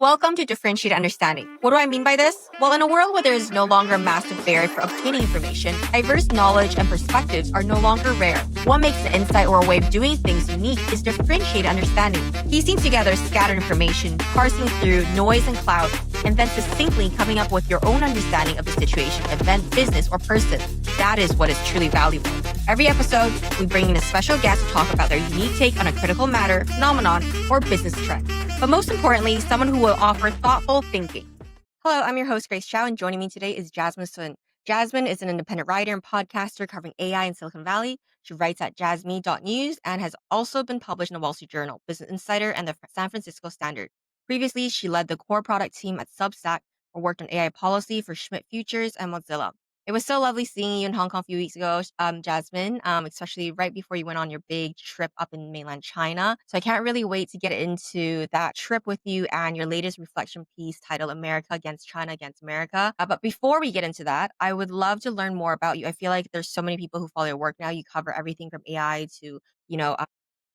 Welcome to Differentiated Understanding. What do I mean by this? Well, in a world where there is no longer a massive barrier for obtaining information, diverse knowledge and perspectives are no longer rare. What makes an insight or a way of doing things unique is differentiated understanding. Piecing together scattered information, parsing through noise and clouds, and then succinctly coming up with your own understanding of the situation, event, business, or person. That is what is truly valuable. Every episode, we bring in a special guest to talk about their unique take on a critical matter, phenomenon, or business trend. But most importantly, someone who will offer thoughtful thinking. Hello, I'm your host, Grace Chow, and joining me today is Jasmine Sun. Jasmine is an independent writer and podcaster covering AI in Silicon Valley. She writes at jasmine.news and has also been published in the Wall Street Journal, Business Insider, and the San Francisco Standard. Previously, she led the core product team at Substack or worked on AI policy for Schmidt Futures and Mozilla. It was so lovely seeing you in Hong Kong a few weeks ago, Jasmine, especially right before you went on your big trip up in mainland China. So I can't really wait to get into that trip with you and your latest reflection piece titled America Against China Against America. But before we get into that, I would love to learn more about you. I feel like there's so many people who follow your work now. You cover everything from AI to,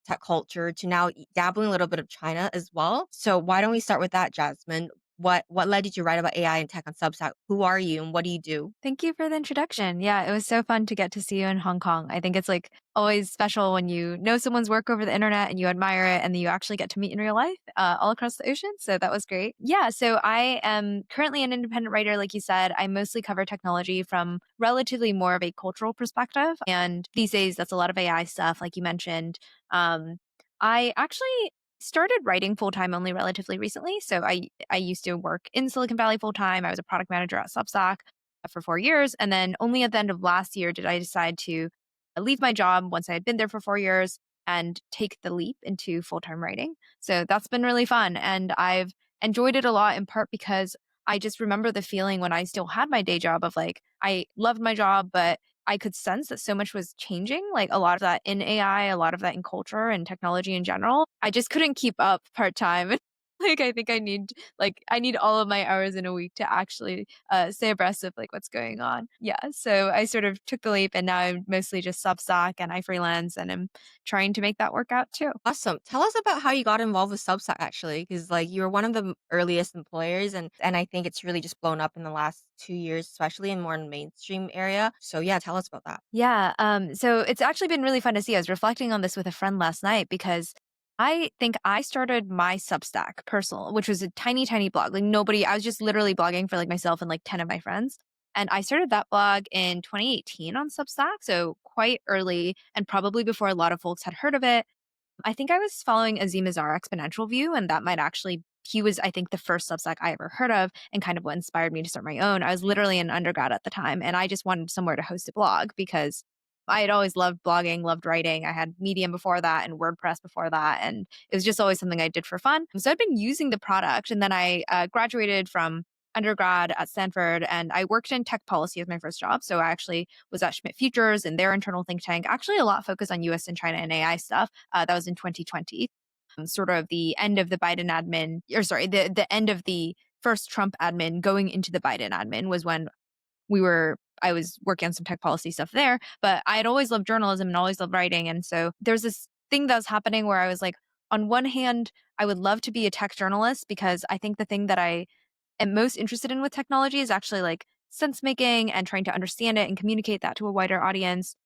tech culture to now dabbling a little bit of China as well. So why don't we start with that, Jasmine? What led you to write about AI and tech on Substack? Who are you and what do you do? Thank you for the introduction. Yeah, it was so fun to get to see you in Hong Kong. I think it's like always special when you know someone's work over the internet and you admire it and then you actually get to meet in real life all across the ocean. So that was great. Yeah, so I am currently an independent writer, like you said. I mostly cover technology from relatively more of a cultural perspective. And these days, that's a lot of AI stuff, like you mentioned. I actually started writing full time only relatively recently. So I used to work in Silicon Valley full time. I was a product manager at Substack for 4 years. And then only at the end of last year did I decide to leave my job once I had been there for 4 years and take the leap into full time writing. So that's been really fun. And I've enjoyed it a lot in part because I just remember the feeling when I still had my day job of like, I loved my job, but I could sense that so much was changing, like a lot of that in AI, a lot of that in culture and technology in general. I just couldn't keep up part time. Like I think I need all of my hours in a week to actually stay abreast of like what's going on. Yeah, so I sort of took the leap, and now I'm mostly just Substack and I freelance, and I'm trying to make that work out too. Awesome. Tell us about how you got involved with Substack actually, because like you were one of the earliest employers, and I think it's really just blown up in the last 2 years, especially in more in mainstream area. So yeah, tell us about that. Yeah, so it's actually been really fun to see. I was reflecting on this with a friend last night because I think I started my Substack personal, which was a tiny, tiny blog. Like nobody, I was just literally blogging for like myself and like 10 of my friends. And I started that blog in 2018 on Substack. So quite early and probably before a lot of folks had heard of it. I think I was following Azim Azar Exponential View, and that might actually, he was, I think, the first Substack I ever heard of and kind of what inspired me to start my own. I was literally an undergrad at the time, and I just wanted somewhere to host a blog because I had always loved blogging, loved writing. I had Medium before that and WordPress before that, and it was just always something I did for fun. So I'd been using the product, and then I graduated from undergrad at Stanford, and I worked in tech policy as my first job. So I actually was at Schmidt Futures and their internal think tank, actually a lot focused on US and China and AI stuff. That was in 2020, sort of the end of the Biden admin, or sorry, the end of the first Trump admin going into the Biden admin was when I was working on some tech policy stuff there, but I had always loved journalism and always loved writing. And so there's this thing that was happening where I was like, on one hand, I would love to be a tech journalist because I think the thing that I am most interested in with technology is actually like sense making and trying to understand it and communicate that to a wider audience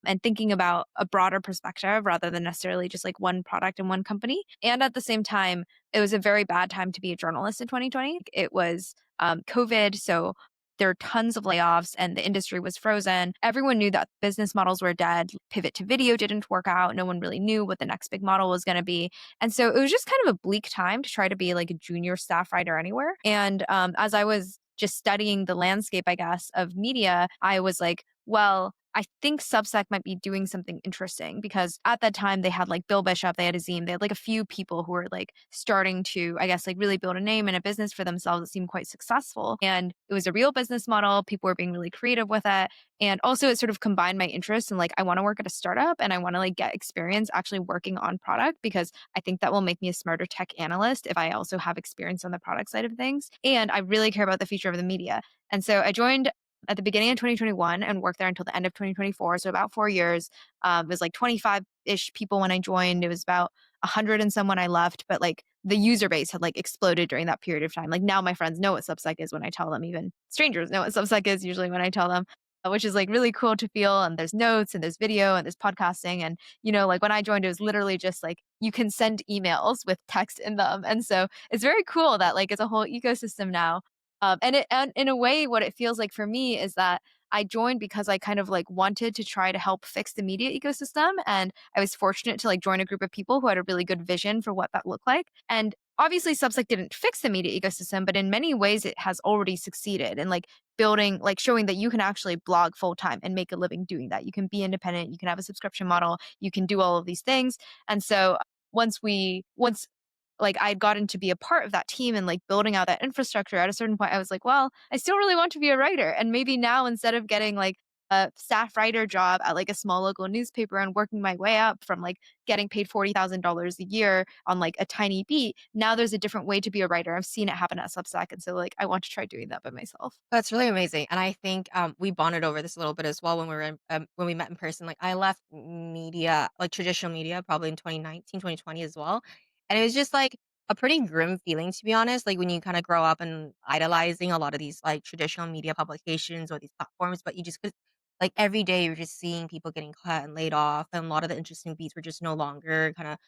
and thinking about a broader perspective rather than necessarily just like one product and one company. And at the same time, it was a very bad time to be a journalist in 2020. It was COVID. So there are tons of layoffs and the industry was frozen. Everyone knew that business models were dead. Pivot to video didn't work out. No one really knew what the next big model was going to be. And so it was just kind of a bleak time to try to be like a junior staff writer anywhere. And as I was just studying the landscape, I guess, of media, I was like, well, I think Substack might be doing something interesting because at that time they had like Bill Bishop, they had Azim, they had like a few people who were like starting to, I guess, like really build a name and a business for themselves that seemed quite successful. And it was a real business model. People were being really creative with it. And also it sort of combined my interests and like, I want to work at a startup and I want to like get experience actually working on product because I think that will make me a smarter tech analyst if I also have experience on the product side of things. And I really care about the future of the media. And so I joined at the beginning of 2021 and worked there until the end of 2024. So about 4 years. It was like 25-ish people when I joined. It was about 100 and some when I left, but like the user base had like exploded during that period of time. Like now my friends know what Substack is when I tell them, even strangers know what Substack is usually when I tell them, which is like really cool to feel. And there's notes and there's video and there's podcasting. And, like when I joined, it was literally just like you can send emails with text in them. And so it's very cool that like it's a whole ecosystem now. And in a way, what it feels like for me is that I joined because I kind of like wanted to try to help fix the media ecosystem. And I was fortunate to like join a group of people who had a really good vision for what that looked like. And obviously Substack didn't fix the media ecosystem, but in many ways it has already succeeded in like building, like showing that you can actually blog full time and make a living doing that. You can be independent, you can have a subscription model, you can do all of these things. And so once like I'd gotten to be a part of that team and like building out that infrastructure, at a certain point I was like, well, I still really want to be a writer. And maybe now instead of getting like a staff writer job at like a small local newspaper and working my way up from like getting paid $40,000 a year on like a tiny beat, now there's a different way to be a writer. I've seen it happen at Substack. And so like I want to try doing that by myself. That's really amazing, and I think, we bonded over this a little bit as well when we met in person. Like, I left media, like, traditional media probably in 2019, 2020 as well, and it was just, like, a pretty grim feeling, to be honest, like, when you kinda grow up and idolizing a lot of these, like, traditional media publications or these platforms, but you just could like, every day you're just seeing people getting cut and laid off, and a lot of the interesting beats were just no longer kinda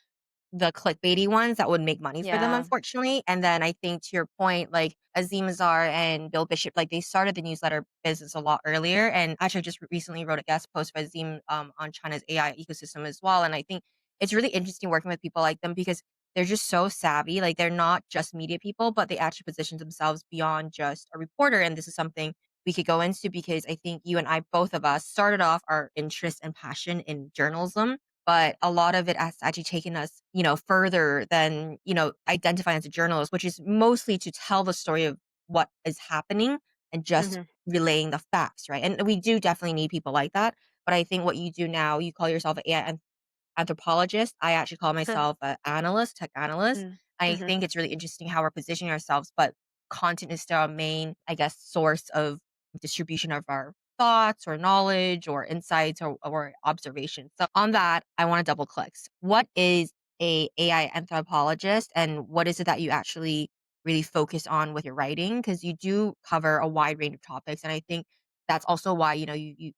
the clickbaity ones that would make money for them, Yeah. unfortunately. And then I think to your point, like Azim Azar and Bill Bishop, like they started the newsletter business a lot earlier. And actually, I just recently wrote a guest post for Azim on China's AI ecosystem as well. And I think it's really interesting working with people like them because they're just so savvy. Like they're not just media people, but they actually position themselves beyond just a reporter. And this is something we could go into because I think you and I, both of us, started off our interest and passion in journalism, but a lot of it has actually taken us, further than, identifying as a journalist, which is mostly to tell the story of what is happening and just Hmm. relaying the facts, right? And we do definitely need people like that. But I think what you do now, you call yourself an AI anthropologist. I actually call myself an analyst, tech analyst. I Mm-hmm. think it's really interesting how we're positioning ourselves, but content is still our main, I guess, source of distribution of our thoughts or knowledge or insights or observations. So on that, I want to double click. What is a AI anthropologist and what is it that you actually really focus on with your writing? Because you do cover a wide range of topics. And I think that's also why, you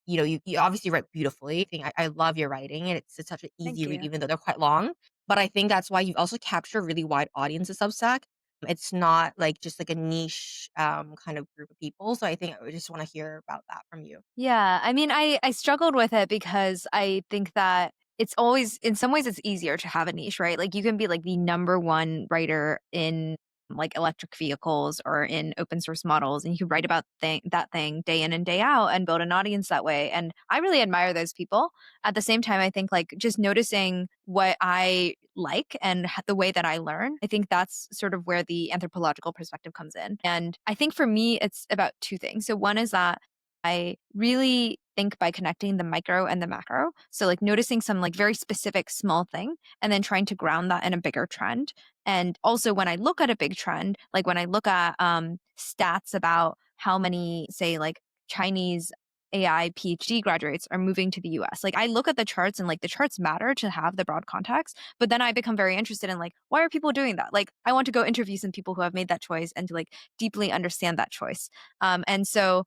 obviously write beautifully. I love your writing and it's such an Thank easy read, you. even though they're quite long. But I think that's why you've also captured a really wide audience of Substack. It's not like just like a niche kind of group of people. So I think I would just want to hear about that from you. Yeah, I mean, I struggled with it because I think that it's always in some ways it's easier to have a niche, right? Like you can be like the number one writer in like electric vehicles or in open source models and you can write about that thing day in and day out and build an audience that way. And I really admire those people. At the same time, I think like just noticing what I like and the way that I learn, I think that's sort of where the anthropological perspective comes in. And I think for me, it's about two things. So one is that I really think by connecting the micro and the macro. So like noticing some like very specific small thing and then trying to ground that in a bigger trend. And also when I look at a big trend, like when I look at stats about how many say like Chinese AI PhD graduates are moving to the US. Like I look at the charts and like the charts matter to have the broad context, but then I become very interested in like why are people doing that? Like I want to go interview some people who have made that choice and to like deeply understand that choice. And so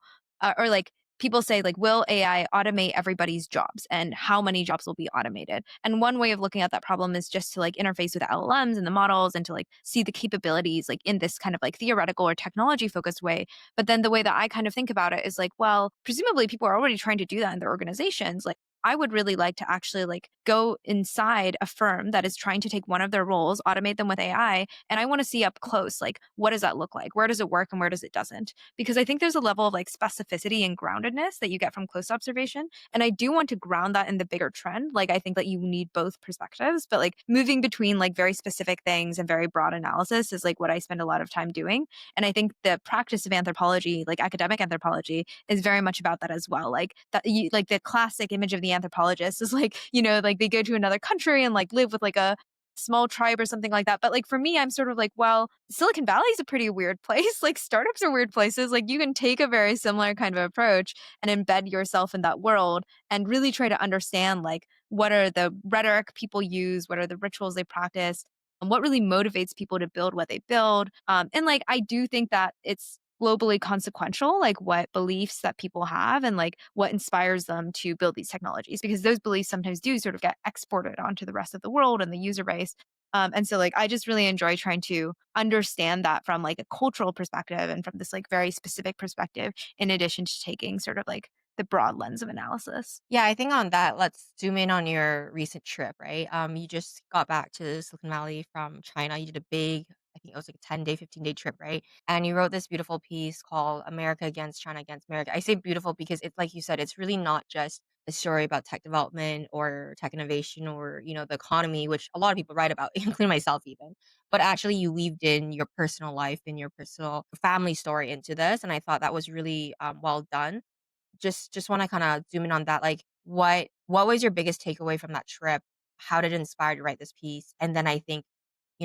or like people say like will AI automate everybody's jobs and how many jobs will be automated? And one way of looking at that problem is just to like interface with LLMs and the models and to like see the capabilities like in this kind of like theoretical or technology focused way. But then the way that I kind of think about it is like, well, presumably people are already trying to do that in their organizations. Like I would really like to actually like go inside a firm that is trying to take one of their roles, automate them with AI, and I want to see up close like what does that look like? Where does it work and where does it doesn't? Because I think there's a level of like specificity and groundedness that you get from close observation, and I do want to ground that in the bigger trend. Like I think that you need both perspectives, but like moving between like very specific things and very broad analysis is like what I spend a lot of time doing. And I think the practice of anthropology, like academic anthropology, is very much about that as well. Like that you like the classic image of the anthropologist is like, like they go to another country and like live with like a small tribe or something like that. But like for me, I'm sort of like, well, Silicon Valley is a pretty weird place. Like startups are weird places. Like you can take a very similar kind of approach and embed yourself in that world and really try to understand like what are the rhetoric people use, what are the rituals they practice, and what really motivates people to build what they build. And like, I do think that it's globally consequential, like what beliefs that people have and like what inspires them to build these technologies, because those beliefs sometimes do sort of get exported onto the rest of the world and the user base. And so like I just really enjoy trying to understand that from like a cultural perspective and from this like very specific perspective, in addition to taking sort of like the broad lens of analysis. Yeah, I think on that, let's zoom in on your recent trip, right? You just got back to Silicon Valley from China. You did a big, I think it was like a 10-day, 15-day trip, right? And you wrote this beautiful piece called America Against China Against America. I say beautiful because it's like you said, it's really not just a story about tech development or tech innovation or, the economy, which a lot of people write about, including myself even. But actually you weaved in your personal life and your personal family story into this. And I thought that was really well done. Just wanna kinda zoom in on that, like, what was your biggest takeaway from that trip? How did it inspire you to write this piece? And then I think,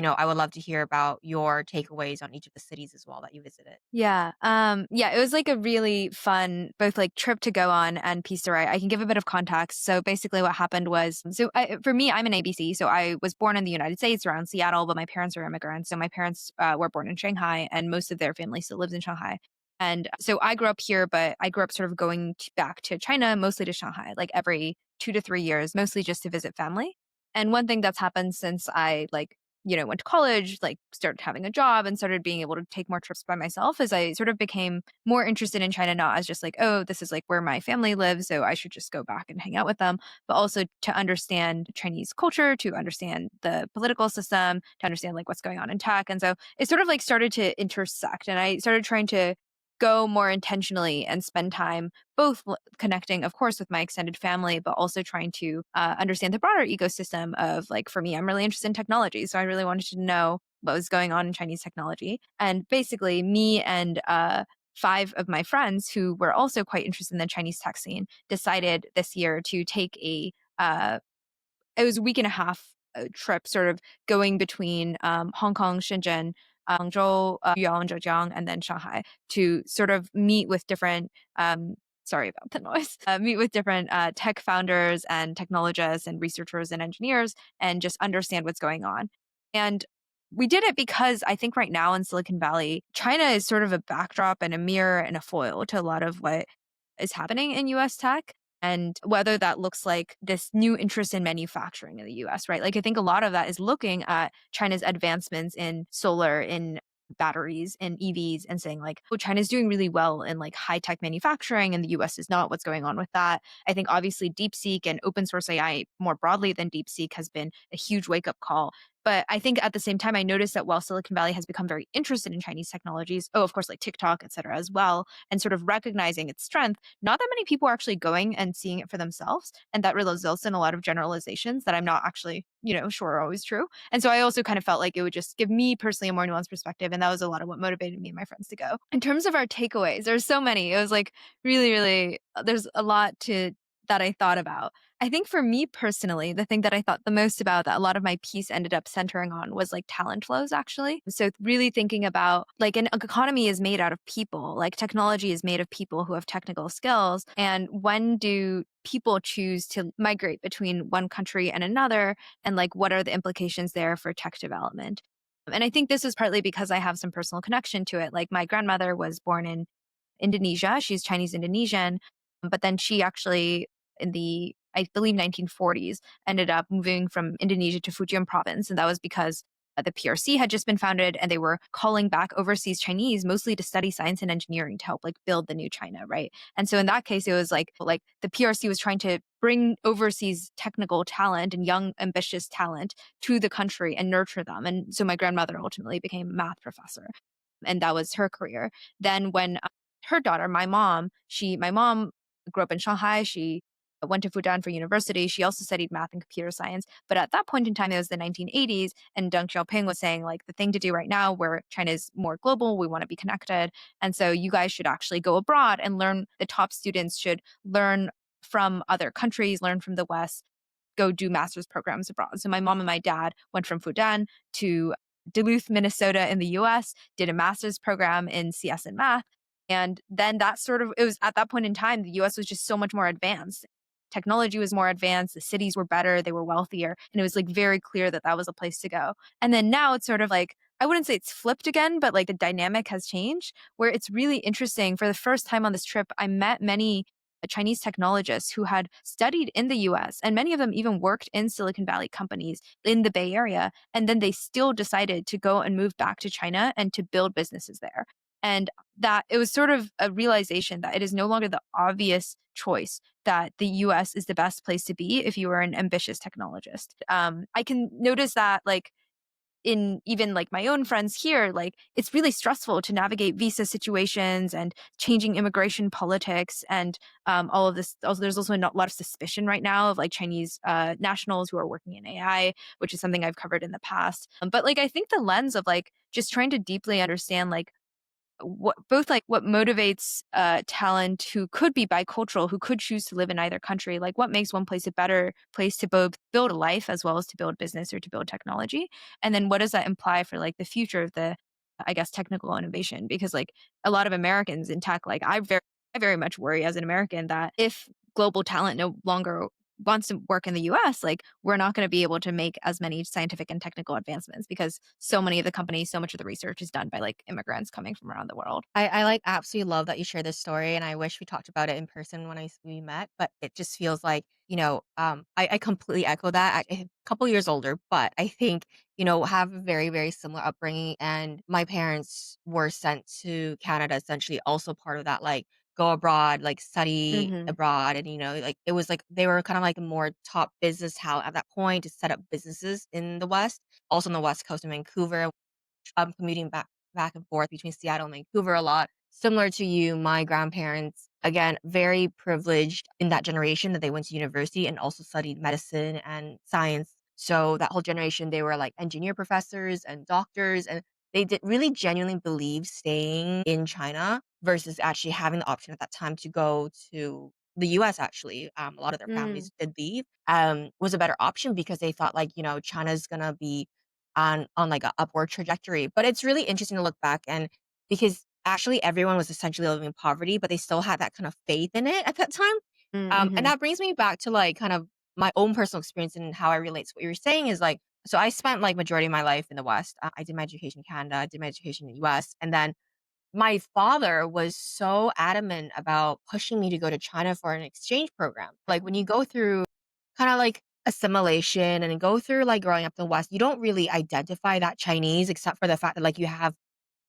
I would love to hear about your takeaways on each of the cities as well that you visited. Yeah. Yeah, it was like a really fun both like trip to go on and piece to write. I can give a bit of context. So basically what happened was, for me, I'm an ABC. So I was born in the United States around Seattle, but my parents are immigrants. So my parents were born in Shanghai and most of their family still lives in Shanghai. And so I grew up here, but I grew up sort of going back to China, mostly to Shanghai, like every 2 to 3 years, mostly just to visit family. And one thing that's happened since I like went to college, like started having a job and started being able to take more trips by myself as I sort of became more interested in China, not as just like, oh, this is like where my family lives, so I should just go back and hang out with them, but also to understand Chinese culture, to understand the political system, to understand like what's going on in tech. And so it sort of like started to intersect and I started trying to go more intentionally and spend time both connecting, of course, with my extended family, but also trying to understand the broader ecosystem of like, for me, I'm really interested in technology. So I really wanted to know what was going on in Chinese technology. And basically, me and five of my friends who were also quite interested in the Chinese tech scene decided this year to take it was a week and a half trip, sort of going between Hong Kong, Shenzhen, Hangzhou, Yuyao, Zhejiang, and then Shanghai to sort of meet with different. Sorry about the noise. Meet with different tech founders and technologists and researchers and engineers, and just understand what's going on. And we did it because I think right now in Silicon Valley, China is sort of a backdrop and a mirror and a foil to a lot of what is happening in US tech. And whether that looks like this new interest in manufacturing in the US, right? Like, I think a lot of that is looking at China's advancements in solar, in batteries, in EVs, and saying, like, oh, China's doing really well in like high tech manufacturing, and the US is not. What's going on with that? I think obviously DeepSeek and open source AI more broadly than DeepSeek has been a huge wake up call. But I think at the same time, I noticed that while Silicon Valley has become very interested in Chinese technologies, oh, of course, like TikTok, et cetera, as well, and sort of recognizing its strength, not that many people are actually going and seeing it for themselves. And that results in a lot of generalizations that I'm not actually, sure are always true. And so I also kind of felt like it would just give me personally a more nuanced perspective. And that was a lot of what motivated me and my friends to go. In terms of our takeaways, there's so many. It was like really, really, there's a lot to that I thought about. I think for me personally, the thing that I thought the most about that a lot of my piece ended up centering on was like talent flows, actually. So, really thinking about like an economy is made out of people, like technology is made of people who have technical skills. And when do people choose to migrate between one country and another? And like, what are the implications there for tech development? And I think this is partly because I have some personal connection to it. Like, my grandmother was born in Indonesia. She's Chinese Indonesian. But then she actually, in the, I believe, 1940s, ended up moving from Indonesia to Fujian province. And that was because the PRC had just been founded and they were calling back overseas Chinese mostly to study science and engineering to help like build the new China, right? And so in that case, it was like the PRC was trying to bring overseas technical talent and young ambitious talent to the country and nurture them. And so my grandmother ultimately became a math professor and that was her career. Then when her daughter, my mom grew up in Shanghai. She went to Fudan for university. She also studied math and computer science. But at that point in time, it was the 1980s. And Deng Xiaoping was saying, like, the thing to do right now where China is more global, we want to be connected. And so you guys should actually go abroad and learn. The top students should learn from other countries, learn from the West, go do master's programs abroad. So my mom and my dad went from Fudan to Duluth, Minnesota in the US, did a master's program in CS and math. And then that sort of, it was at that point in time, the US was just so much more advanced. technology was more advanced, the cities were better, they were wealthier, and it was like very clear that that was a place to go. And then now it's sort of like, I wouldn't say it's flipped again, but like the dynamic has changed where it's really interesting. For the first time on this trip, I met many Chinese technologists who had studied in the US, and many of them even worked in Silicon Valley companies in the Bay Area. And then they still decided to go and move back to China and to build businesses there. And that it was sort of a realization that it is no longer the obvious choice that the US is the best place to be if you are an ambitious technologist. I can notice that, like, in even like my own friends here, like it's really stressful to navigate visa situations and changing immigration politics and all of this. Also, there's also a lot of suspicion right now of like Chinese nationals who are working in AI, which is something I've covered in the past. But like I think the lens of like just trying to deeply understand like what both like what motivates talent who could be bicultural, who could choose to live in either country, like what makes one place a better place to both build a life as well as to build business or to build technology, and then what does that imply for like the future of the, I guess, technical innovation. Because like a lot of Americans in tech, like I very much worry as an American that if global talent no longer wants to work in the US, like we're not going to be able to make as many scientific and technical advancements because so many of the companies, so much of the research is done by like immigrants coming from around the world. I like absolutely love that you share this story, and I wish we talked about it in person when we met. But it just feels like I completely echo that. I'm a couple years older, but I think have a very very similar upbringing. And my parents were sent to Canada, essentially, also part of that like go abroad, like study Hmm. abroad, and like it was like they were kind of like a more top business how at that point to set up businesses in the West, also on the West Coast in Vancouver. Commuting back and forth between Seattle and Vancouver a lot. Similar to you, my grandparents, again, very privileged in that generation that they went to university and also studied medicine and science. So that whole generation, they were like engineer professors and doctors, and they did really genuinely believe staying in China versus actually having the option at that time to go to the US. Actually, a lot of their Mm, families did leave. Was a better option because they thought like China's gonna be on like a upward trajectory. But it's really interesting to look back and because actually everyone was essentially living in poverty, but they still had that kind of faith in it at that time. And mm-hmm. that brings me back to like kind of my own personal experience and how I relate to what you were saying is like, so I spent like majority of my life in the West. I did my education in Canada, I did my education in the US. And then my father was so adamant about pushing me to go to China for an exchange program. Like when you go through kind of like assimilation and go through like growing up in the West, you don't really identify that Chinese except for the fact that like you have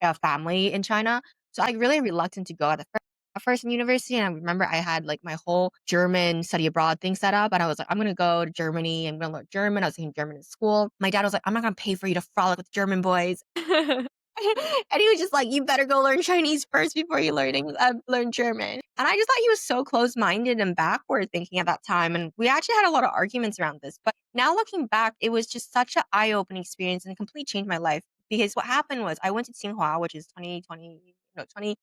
a family in China. So I really reluctant to go at first in university. And I remember I had like my whole German study abroad thing set up. And I was like, I'm going to go to Germany. I'm going to learn German. I was taking German in school. My dad was like, I'm not going to pay for you to frolic with German boys. And he was just like, "You better go learn Chinese first before you learn German." And I just thought he was so close-minded and backward thinking at that time, and we actually had a lot of arguments around this. But now looking back, it was just such an eye-opening experience and it completely changed my life because what happened was I went to Tsinghua, which is 2012.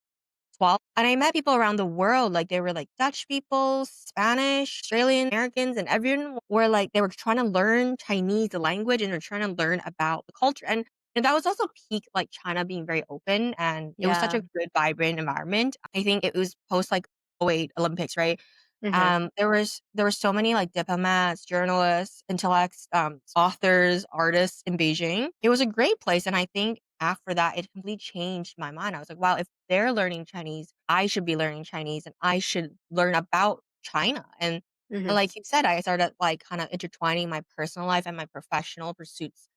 And I met people around the world. Like they were like Dutch people, Spanish, Australian, Americans, and everyone were like they were trying to learn Chinese, the language, and they're trying to learn about the culture. And that was also peak like China being very open and it was such Yeah. a good, vibrant environment. I think it was post like '08 Olympics, right? Hmm. There were so many like diplomats, journalists, intellects, authors, artists in Beijing. It was a great place, and I think after that, it completely changed my mind. I was like, wow, if they're learning Chinese, I should be learning Chinese, and I should learn about China. And Hmm. like you said, I started like kind of intertwining my personal life and my professional pursuits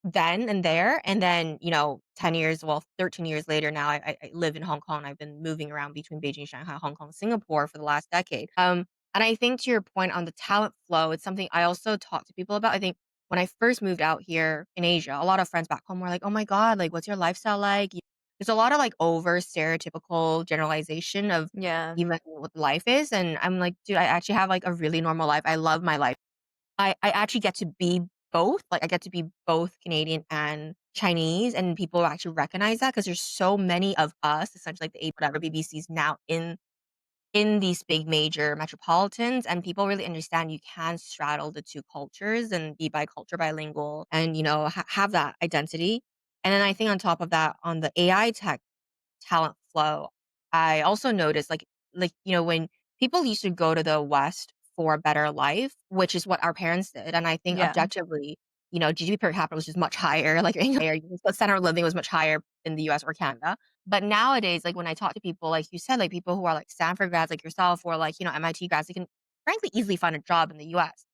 then and there. And then, 10 years, well, 13 years later now, I live in Hong Kong. I've been moving around between Beijing, Shanghai, Hong Kong, Singapore for the last decade. And I think to your point on the talent flow, it's something I also talk to people about. I think when I first moved out here in Asia, a lot of friends back home were like, oh my God, like, what's your lifestyle like? There's a lot of like over stereotypical generalization of Yeah. even what life is. And I'm like, dude, I actually have like a really normal life. I love my life. I actually get to be both, like, I get to be both Canadian and Chinese, and people actually recognize that because there's so many of us, essentially, like, the 8 whatever BBCs now in these big major metropolitans, and people really understand you can straddle the 2 cultures and be bilingual and, have that identity. And then I think on top of that, on the AI tech talent flow, I also noticed, like, when people used to go to the West for a better life, which is what our parents did. And I think Yeah. objectively, GDP per capita was just much higher. Like the standard of living was much higher in the US or Canada. But nowadays, like when I talk to people, like you said, like people who are like Stanford grads like yourself or like, MIT grads, they can frankly easily find a job in the US.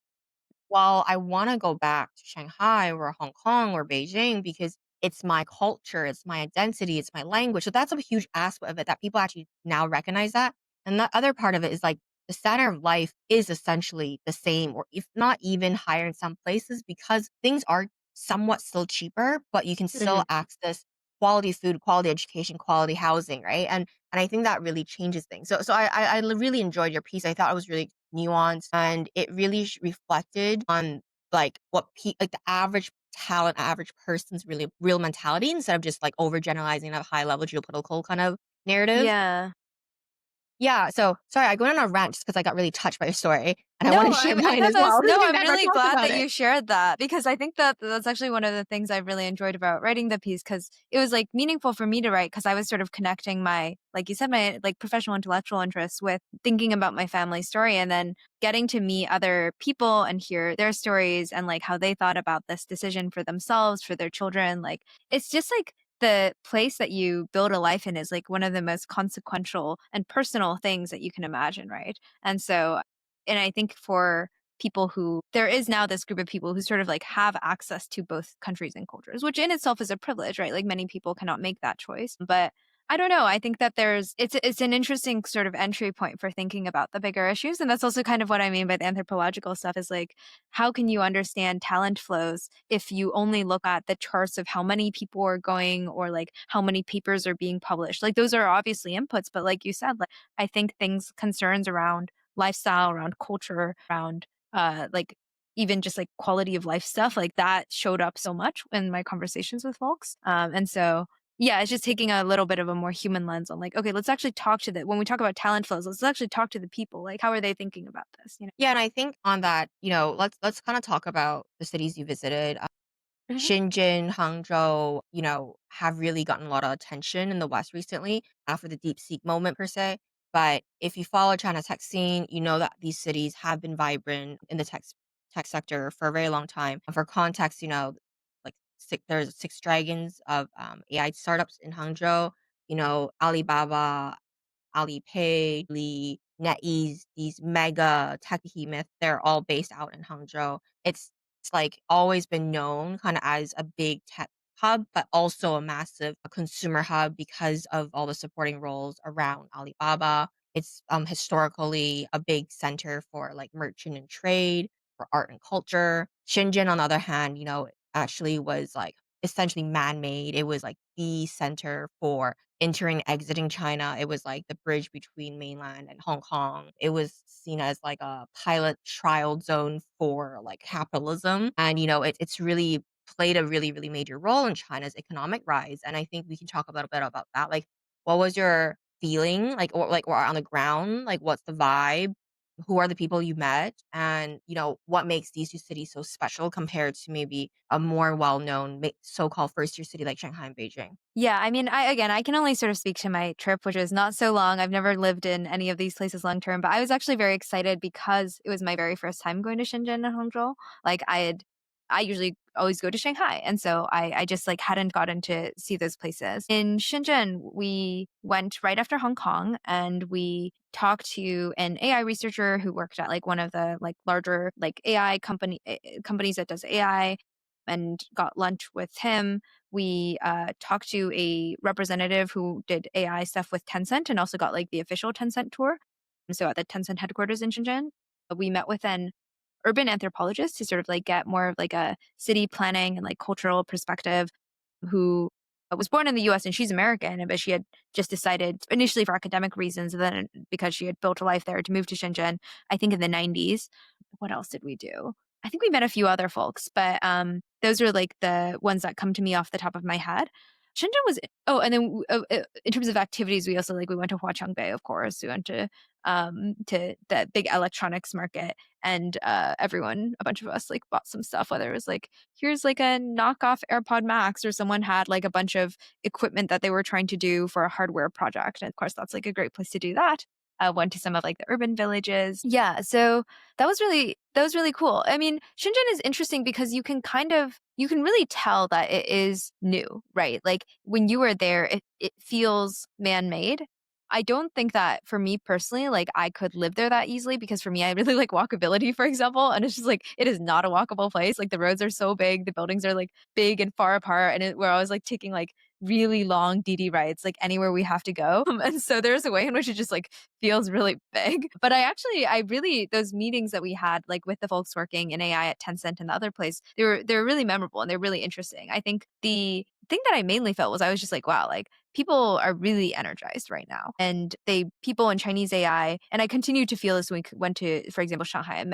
While I wanna go back to Shanghai or Hong Kong or Beijing because it's my culture, it's my identity, it's my language, so that's a huge aspect of it that people actually now recognize that, and the other part of it is, like, the standard of life is essentially the same or if not even higher in some places because things are somewhat still cheaper, but you can still Mhm. access quality food, quality education, quality housing, right? And I think that really changes things. So I really enjoyed your piece. I thought it was really nuanced and it really reflected on like like the average talent, average person's really real mentality instead of just like overgeneralizing a high level geopolitical kind of narrative. Yeah. Yeah. So sorry, I went on a rant just because I got really touched by your story and I No, want to share I mine thought as that was well. no, We've I'm never really talked glad about that it. you shared that because I think that that's actually one of the things I really enjoyed about writing the piece because it was like meaningful for me to write because I was sort of connecting my, like you said, my like professional intellectual interests with thinking about my family story and then getting to meet other people and hear their stories and like how they thought about this decision for themselves, for their children. Like it's just like the place that you build a life in is like one of the most consequential and personal things that you can imagine, right? And so, and I think for people who there is now this group of people who sort of like have access to both countries and cultures, which in itself is a privilege, right? Like many people cannot make that choice. But I don't know. I think that it's an interesting sort of entry point for thinking about the bigger issues. And that's also kind of what I mean by the anthropological stuff is like, how can you understand talent flows if you only look at the charts of how many people are going or like how many papers are being published? Like those are obviously inputs, but like you said, like I think things concerns around lifestyle, around culture, around like even just like quality of life stuff like that showed up so much in my conversations with folks. And so yeah, it's just taking a little bit of a more human lens on like, okay, let's actually talk to the when we talk about talent flows, let's actually talk to the people. Like, how are they thinking about this? Yeah, and I think on that, let's kind of talk about the cities you visited. Mhm. Shenzhen, Hangzhou, have really gotten a lot of attention in the West recently after the DeepSeek moment per se. But if you follow China's tech scene, you know that these cities have been vibrant in the tech sector for a very long time. And for context, like there's six dragons of AI startups in Hangzhou. Alibaba, Alipay, NetEase, these mega tech behemoths, they're all based out in Hangzhou. It's like always been known kind of as a big tech hub, but also a massive consumer hub because of all the supporting roles around Alibaba. It's historically a big center for like merchant and trade, for art and culture. Shenzhen, on the other hand, actually was like essentially man-made. It was like the center for entering, exiting China. It was like the bridge between mainland and Hong Kong. It was seen as like a pilot trial zone for like capitalism. And, it's really played a really, really major role in China's economic rise. And I think we can talk a little bit about that. Like, what was your feeling? Or on the ground? Like, what's the vibe? Who are the people you met? And, what makes these two cities so special compared to maybe a more well-known so-called first-tier city like Shanghai and Beijing? Yeah, I mean, I can only sort of speak to my trip, which is not so long. I've never lived in any of these places long term, but I was actually very excited because it was my very first time going to Shenzhen and Hangzhou. Like I usually always go to Shanghai, and so I just like hadn't gotten to see those places. In Shenzhen, we went right after Hong Kong, and we talked to an AI researcher who worked at like one of the like larger like AI companies that does AI, and got lunch with him. We talked to a representative who did AI stuff with Tencent and also got like the official Tencent tour. And so at the Tencent headquarters in Shenzhen, we met with an urban anthropologist to sort of like get more of like a city planning and like cultural perspective who was born in the US and she's American, but she had just decided initially for academic reasons, and then because she had built a life there to move to Shenzhen, I think in the 90s. What else did we do? I think we met a few other folks, but those are like the ones that come to me off the top of my head. Shenzhen was and then in terms of activities, we also like we went to Huaqiangbei, of course. We went to the big electronics market, and a bunch of us like bought some stuff. Whether it was like here's like a knockoff AirPod Max, or someone had like a bunch of equipment that they were trying to do for a hardware project, and of course that's like a great place to do that. went to some of like the urban villages. Yeah, so that was really cool. I mean, Shenzhen is interesting because you can really tell that it is new, right? Like when you are there, it feels man-made. I don't think that for me personally, like I could live there that easily because for me, I really like walkability, for example. And it's just like, it is not a walkable place. Like the roads are so big, the buildings are like big and far apart. And we're always like taking like really long DD rides, like anywhere we have to go. And so there's a way in which it just like feels really big. But I really, those meetings that we had, like with the folks working in AI at Tencent and the other place, they were really memorable and they're really interesting. I think the thing that I mainly felt was I was just like, wow, like people are really energized right now. And people in Chinese AI, and I continue to feel this when we went to, for example, Shanghai.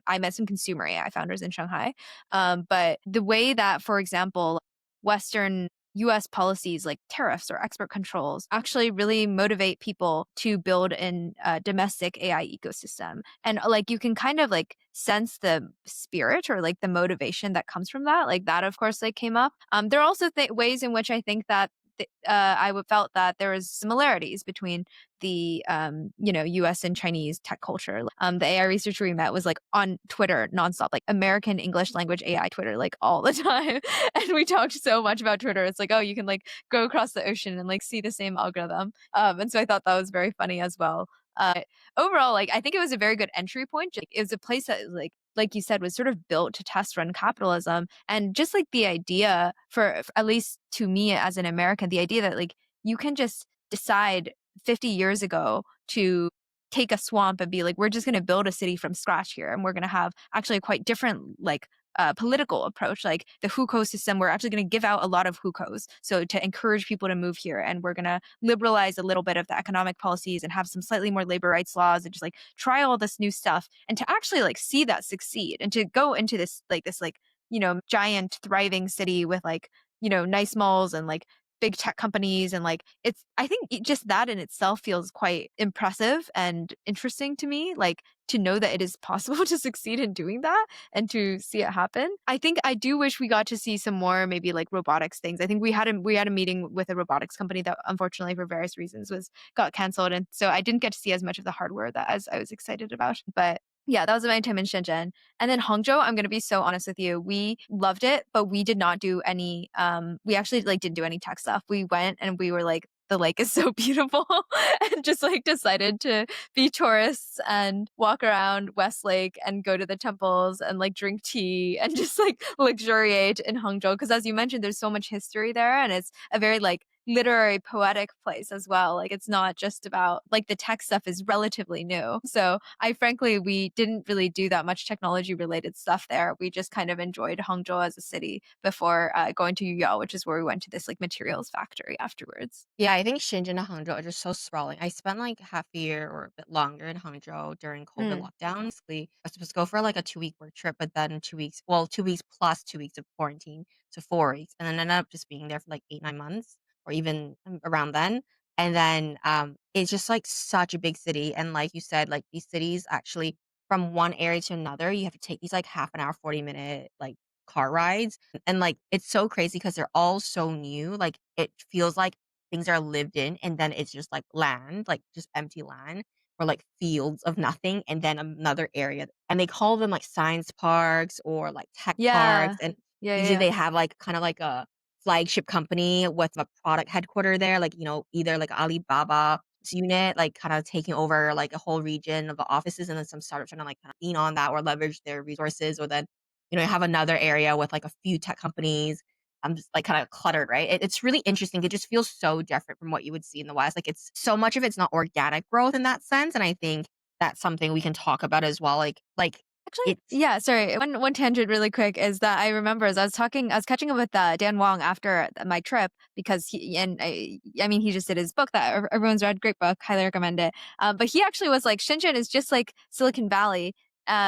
I met some consumer AI founders in Shanghai. But the way that, for example, Western US policies like tariffs or export controls actually really motivate people to build in a domestic AI ecosystem. And like you can kind of like sense the spirit or like the motivation that comes from that. Like that, of course, like came up. There are also ways in which I think that felt that there was similarities between the U.S. and Chinese tech culture. The AI researcher we met was like on Twitter nonstop, like American English language AI Twitter, like all the time, and we talked so much about Twitter. It's like, oh, you can like go across the ocean and like see the same algorithm, and so I thought that was very funny as well. Overall, like I think it was a very good entry point. It was a place that like you said, was sort of built to test run capitalism. And just like the idea at least to me as an American, the idea that like you can just decide 50 years ago to take a swamp and be like, we're just going to build a city from scratch here. And we're going to have actually a quite different like political approach, like the hukou system. We're actually going to give out a lot of hukous, so to encourage people to move here, and we're going to liberalize a little bit of the economic policies and have some slightly more labor rights laws, and just like try all this new stuff, and to actually like see that succeed, and to go into this giant thriving city with like nice malls and like big tech companies, and like I think just that in itself feels quite impressive and interesting to me, like to know that it is possible to succeed in doing that and to see it happen. I think I do wish we got to see some more maybe like robotics things. I think we had a meeting with a robotics company that unfortunately for various reasons got canceled, and so I didn't get to see as much of the hardware that as I was excited about. But yeah, that was my time in Shenzhen. And then Hangzhou, I'm going to be so honest with you. We loved it, but we did not do any, we actually like didn't do any tech stuff. We went and we were like, the lake is so beautiful and just like decided to be tourists and walk around Westlake and go to the temples and like drink tea and just like luxuriate in Hangzhou. Cause as you mentioned, there's so much history there and it's a very like literary poetic place as well. Like it's not just about like the tech stuff is relatively new. So we didn't really do that much technology related stuff there. We just kind of enjoyed Hangzhou as a city before going to Yuyao, which is where we went to this like materials factory afterwards. Yeah, I think Shenzhen and Hangzhou are just so sprawling. I spent like half a year or a bit longer in Hangzhou during COVID Mm. lockdown. Basically, I was supposed to go for like a 2 week work trip, but then 2 weeks, 2 weeks plus 2 weeks of quarantine, so 4 weeks, and then ended up just being there for like 8, 9 months or even around then. And then it's just like such a big city, and like you said, like these cities actually from one area to another, you have to take these like half an hour, 40 minute like car rides, and like it's so crazy because they're all so new. Like it feels like things are lived in, and then it's just like land, like just empty land or like fields of nothing, and then another area. And they call them like science parks or like tech parks. Yeah. And Yeah. usually Yeah. they have like kind of like a flagship company with a product headquarter there, like, either like Alibaba's unit, like kind of taking over like a whole region of the offices, and then some startups trying to like kind of lean on that or leverage their resources, or then, you have another area with like a few tech companies. I'm just like kind of cluttered, right? It's really interesting. It just feels so different from what you would see in the West. Like it's so much of it's not organic growth in that sense. And I think that's something we can talk about as well. Like Actually, it's yeah, sorry. One tangent really quick is that I remember as I was catching up with Dan Wong after my trip because I mean, he just did his book that everyone's read, great book, highly recommend it. But he actually was like, Shenzhen is just like Silicon Valley,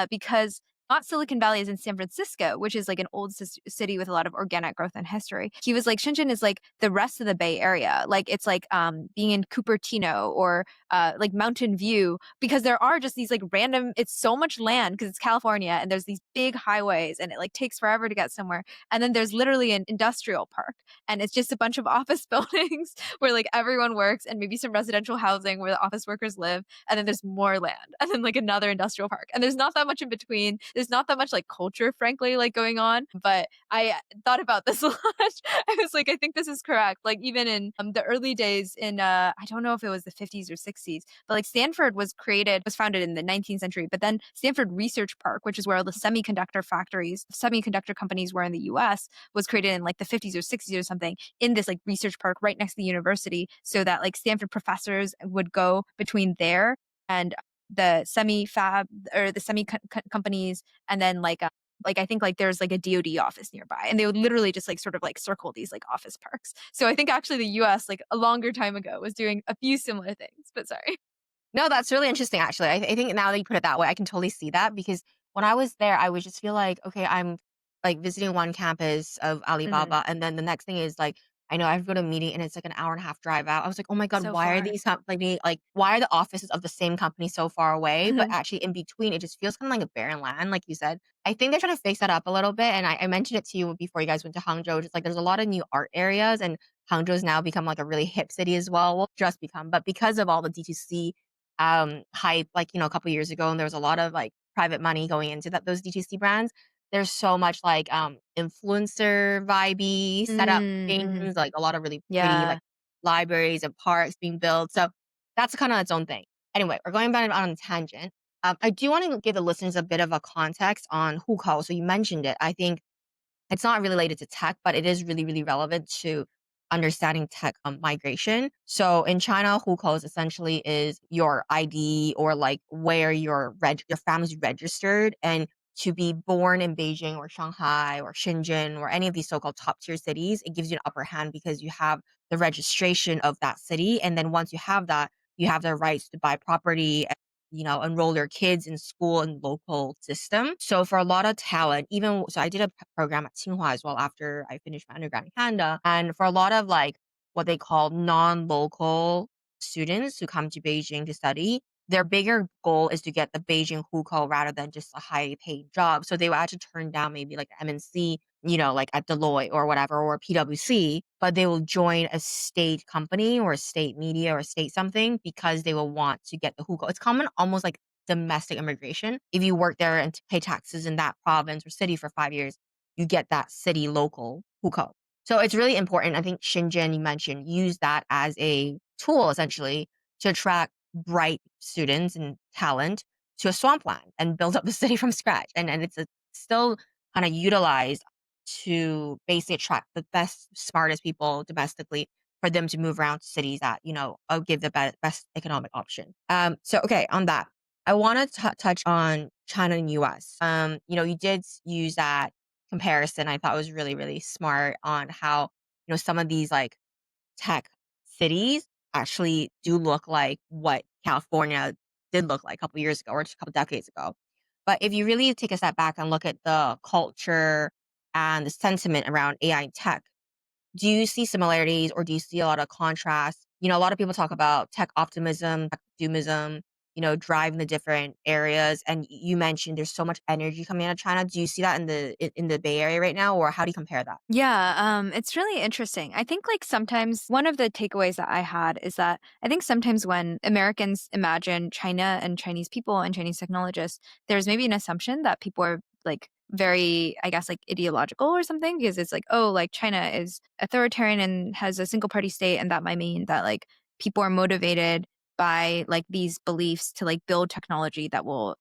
because not Silicon Valley as in San Francisco, which is like an old city with a lot of organic growth and history. He was like, Shenzhen is like the rest of the Bay Area. Like it's like being in Cupertino or like Mountain View, because there are just these like random, it's so much land because it's California and there's these big highways and it like takes forever to get somewhere. And then there's literally an industrial park and it's just a bunch of office buildings where like everyone works and maybe some residential housing where the office workers live. And then there's more land and then like another industrial park. And there's not that much in between. There's not that much like culture, frankly, like going on. But I thought about this a lot. I was like, I think this is correct. Like even in the early days in, I don't know if it was the 50s or 60s, but like Stanford was founded in the 19th century. But then Stanford Research Park, which is where all the semiconductor factories, semiconductor companies were in the US, was created in like the 50s or 60s or something in this like research park right next to the university, so that like Stanford professors would go between there and the semi fab or the semi companies, and then like I think like there's like a DoD office nearby, and they would literally just like sort of like circle these like office parks. So I think actually the US like a longer time ago was doing a few similar things. But sorry. No, that's really interesting, actually. I think now that you put it that way, I can totally see that because when I was there, I would just feel like, okay, I'm like visiting one campus of Hmm. Alibaba, and then the next thing is like, I know I have to go to a meeting and it's like an hour and a half drive out. I was like, oh my God, So why are far. these like, why are the offices of the same company so far away? But actually, in between, it just feels kind of like a barren land, like you said. I think they're trying to fix that up a little bit. And I mentioned it to you before you guys went to Hangzhou. Just like there's a lot of new art areas, and Hangzhou's now become like a really hip city as well. Well, just become, but because of all the D2C hype, like, a couple years ago, and there was a lot of, like, private money going into those DTC brands. There's so much, like, influencer vibey setup Mm-hmm. things, like, a lot of really pretty, like, Yeah. libraries and parks being built, so that's kinda its own thing. Anyway, we're going back on a tangent. I do wanna give the listeners a bit of a context on hukou, so you mentioned it. I think it's not related to tech, but it is really, really relevant to understanding tech migration. So in China, hukou essentially is your ID or like where your family's registered. And to be born in Beijing or Shanghai or Shenzhen or any of these so-called top tier cities, it gives you an upper hand because you have the registration of that city. And then once you have that, you have the rights to buy property, enroll their kids in school and local system. So for a lot of talent, even so I did a program at Tsinghua as well after I finished my undergrad in Canada. And for a lot of like what they call non-local students who come to Beijing to study, their bigger goal is to get the Beijing hukou rather than just a high paid job. So they will actually turn down maybe like MNC, like at Deloitte or whatever, or PwC, but they will join a state company or a state media or a state something because they will want to get the hukou. It's common almost like domestic immigration. If you work there and pay taxes in that province or city for 5 years, you get that city local hukou. So it's really important. I think Shenzhen, you mentioned, use that as a tool essentially to attract bright students and talent to a swampland and build up the city from scratch. And it's still kind of utilized to basically attract the best, smartest people domestically for them to move around to cities that, give the best economic option. So, okay, on that, I want to touch on China and US. You did use that comparison. I thought was really, really smart on how, some of these like tech cities actually do look like what California did look like a couple years ago or just a couple decades ago. But if you really take a step back and look at the culture and the sentiment around AI and tech, do you see similarities or do you see a lot of contrast? A lot of people talk about tech optimism, tech doomism, driving the different areas. And you mentioned there's so much energy coming out of China. Do you see that in the Bay Area right now, or how do you compare that? Yeah, it's really interesting. I think like sometimes one of the takeaways that I had is that I think sometimes when Americans imagine China and Chinese people and Chinese technologists, there's maybe an assumption that people are like very, I guess, like ideological or something, because it's like, oh, like China is authoritarian and has a single party state, and that might mean that like people are motivated by like these beliefs to like build technology that will,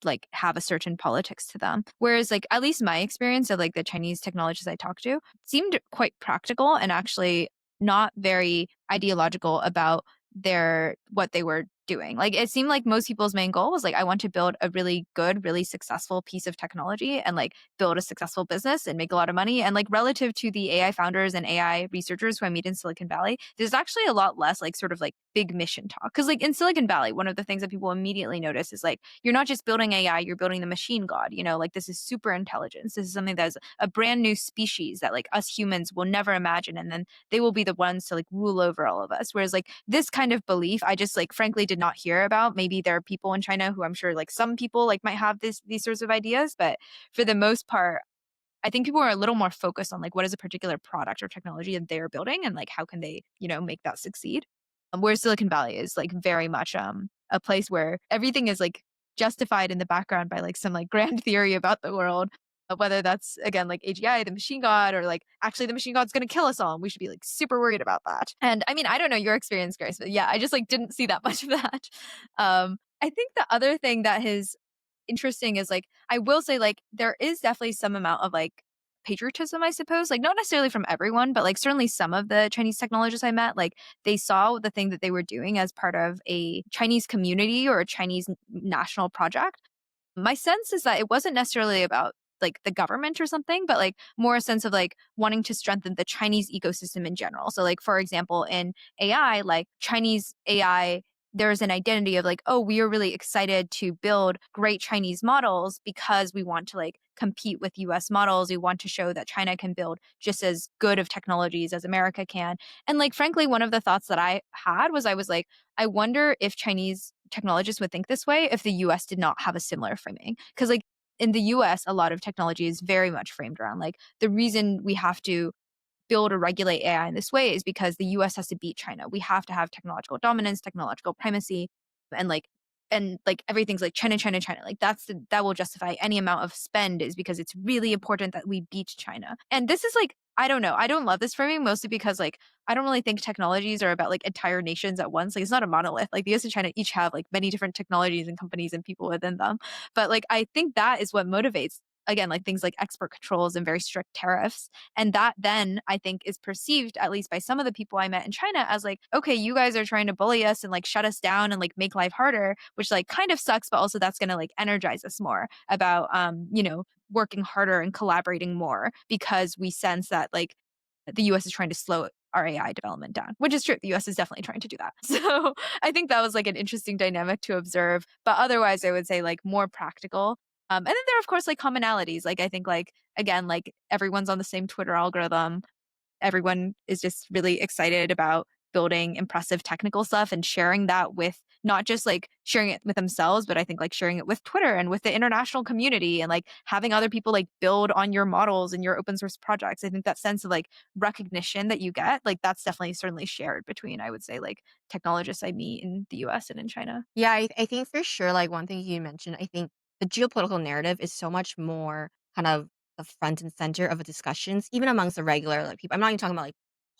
like have a certain politics to them. Whereas like at least my experience of like the Chinese technologists I talked to seemed quite practical and actually not very ideological about their what they were doing. Like it seemed like most people's main goal was like I want to build a really good, really successful piece of technology and like build a successful business and make a lot of money. And like relative to the AI founders and AI researchers who I meet in Silicon Valley, there's actually a lot less like sort of like big mission talk. Because like in Silicon Valley, one of the things that people immediately notice is like, you're not just building AI, you're building the machine god, like this is super intelligence. This is something that's a brand new species that like us humans will never imagine. And then they will be the ones to like rule over all of us. Whereas like this kind of belief, I just like frankly did not hear about. Maybe there are people in China who I'm sure like some people like might have these sorts of ideas, but for the most part, I think people are a little more focused on like what is a particular product or technology that they're building and like how can they, make that succeed. Whereas Silicon Valley is like very much a place where everything is like justified in the background by like some like grand theory about the world. Whether that's again like AGI, the machine god, or like actually the machine god's gonna kill us all, and we should be like super worried about that. And I mean, I don't know your experience, Grace, but yeah, I just like didn't see that much of that. I think the other thing that is interesting is like I will say like there is definitely some amount of like patriotism, I suppose. Like not necessarily from everyone, but like certainly some of the Chinese technologists I met, like they saw the thing that they were doing as part of a Chinese community or a Chinese national project. My sense is that it wasn't necessarily about like the government or something, but like more a sense of like wanting to strengthen the Chinese ecosystem in general. So like for example, in AI, like Chinese AI, there's an identity of like, oh, we are really excited to build great Chinese models because we want to like compete with US models. We want to show that China can build just as good of technologies as America can. And like frankly, one of the thoughts that I had was I was like, I wonder if Chinese technologists would think this way if the US did not have a similar framing. Because, like, in the US, a lot of technology is very much framed around like the reason we have to build or regulate AI in this way is because the US has to beat China. We have to have technological dominance, technological primacy, and like everything's like China, China, China. Like that will justify any amount of spend is because it's really important that we beat China. And this is like, I don't know. I don't love this framing mostly because like I don't really think technologies are about like entire nations at once. Like it's not a monolith. Like the US and China each have like many different technologies and companies and people within them. But like I think that is what motivates again like things like export controls and very strict tariffs. And that then I think is perceived, at least by some of the people I met in China, as like, okay, you guys are trying to bully us and like shut us down and like make life harder, which like kind of sucks, but also that's gonna like energize us more about working harder and collaborating more because we sense that like the US is trying to slow our AI development down, which is true. The US is definitely trying to do that. So I think that was like an interesting dynamic to observe. But otherwise, I would say like more practical. And then there are, of course, like commonalities. Like I think like again, like everyone's on the same Twitter algorithm. Everyone is just really excited about building impressive technical stuff and sharing that with not just like sharing it with themselves, but I think like sharing it with Twitter and with the international community and like having other people like build on your models and your open source projects. I think that sense of like recognition that you get, like that's definitely certainly shared between, I would say, like technologists I meet in the US and in China. Yeah, I think for sure, like one thing you mentioned, I think the geopolitical narrative is so much more kind of the front and center of the discussions, even amongst the regular like people. I'm not even talking about like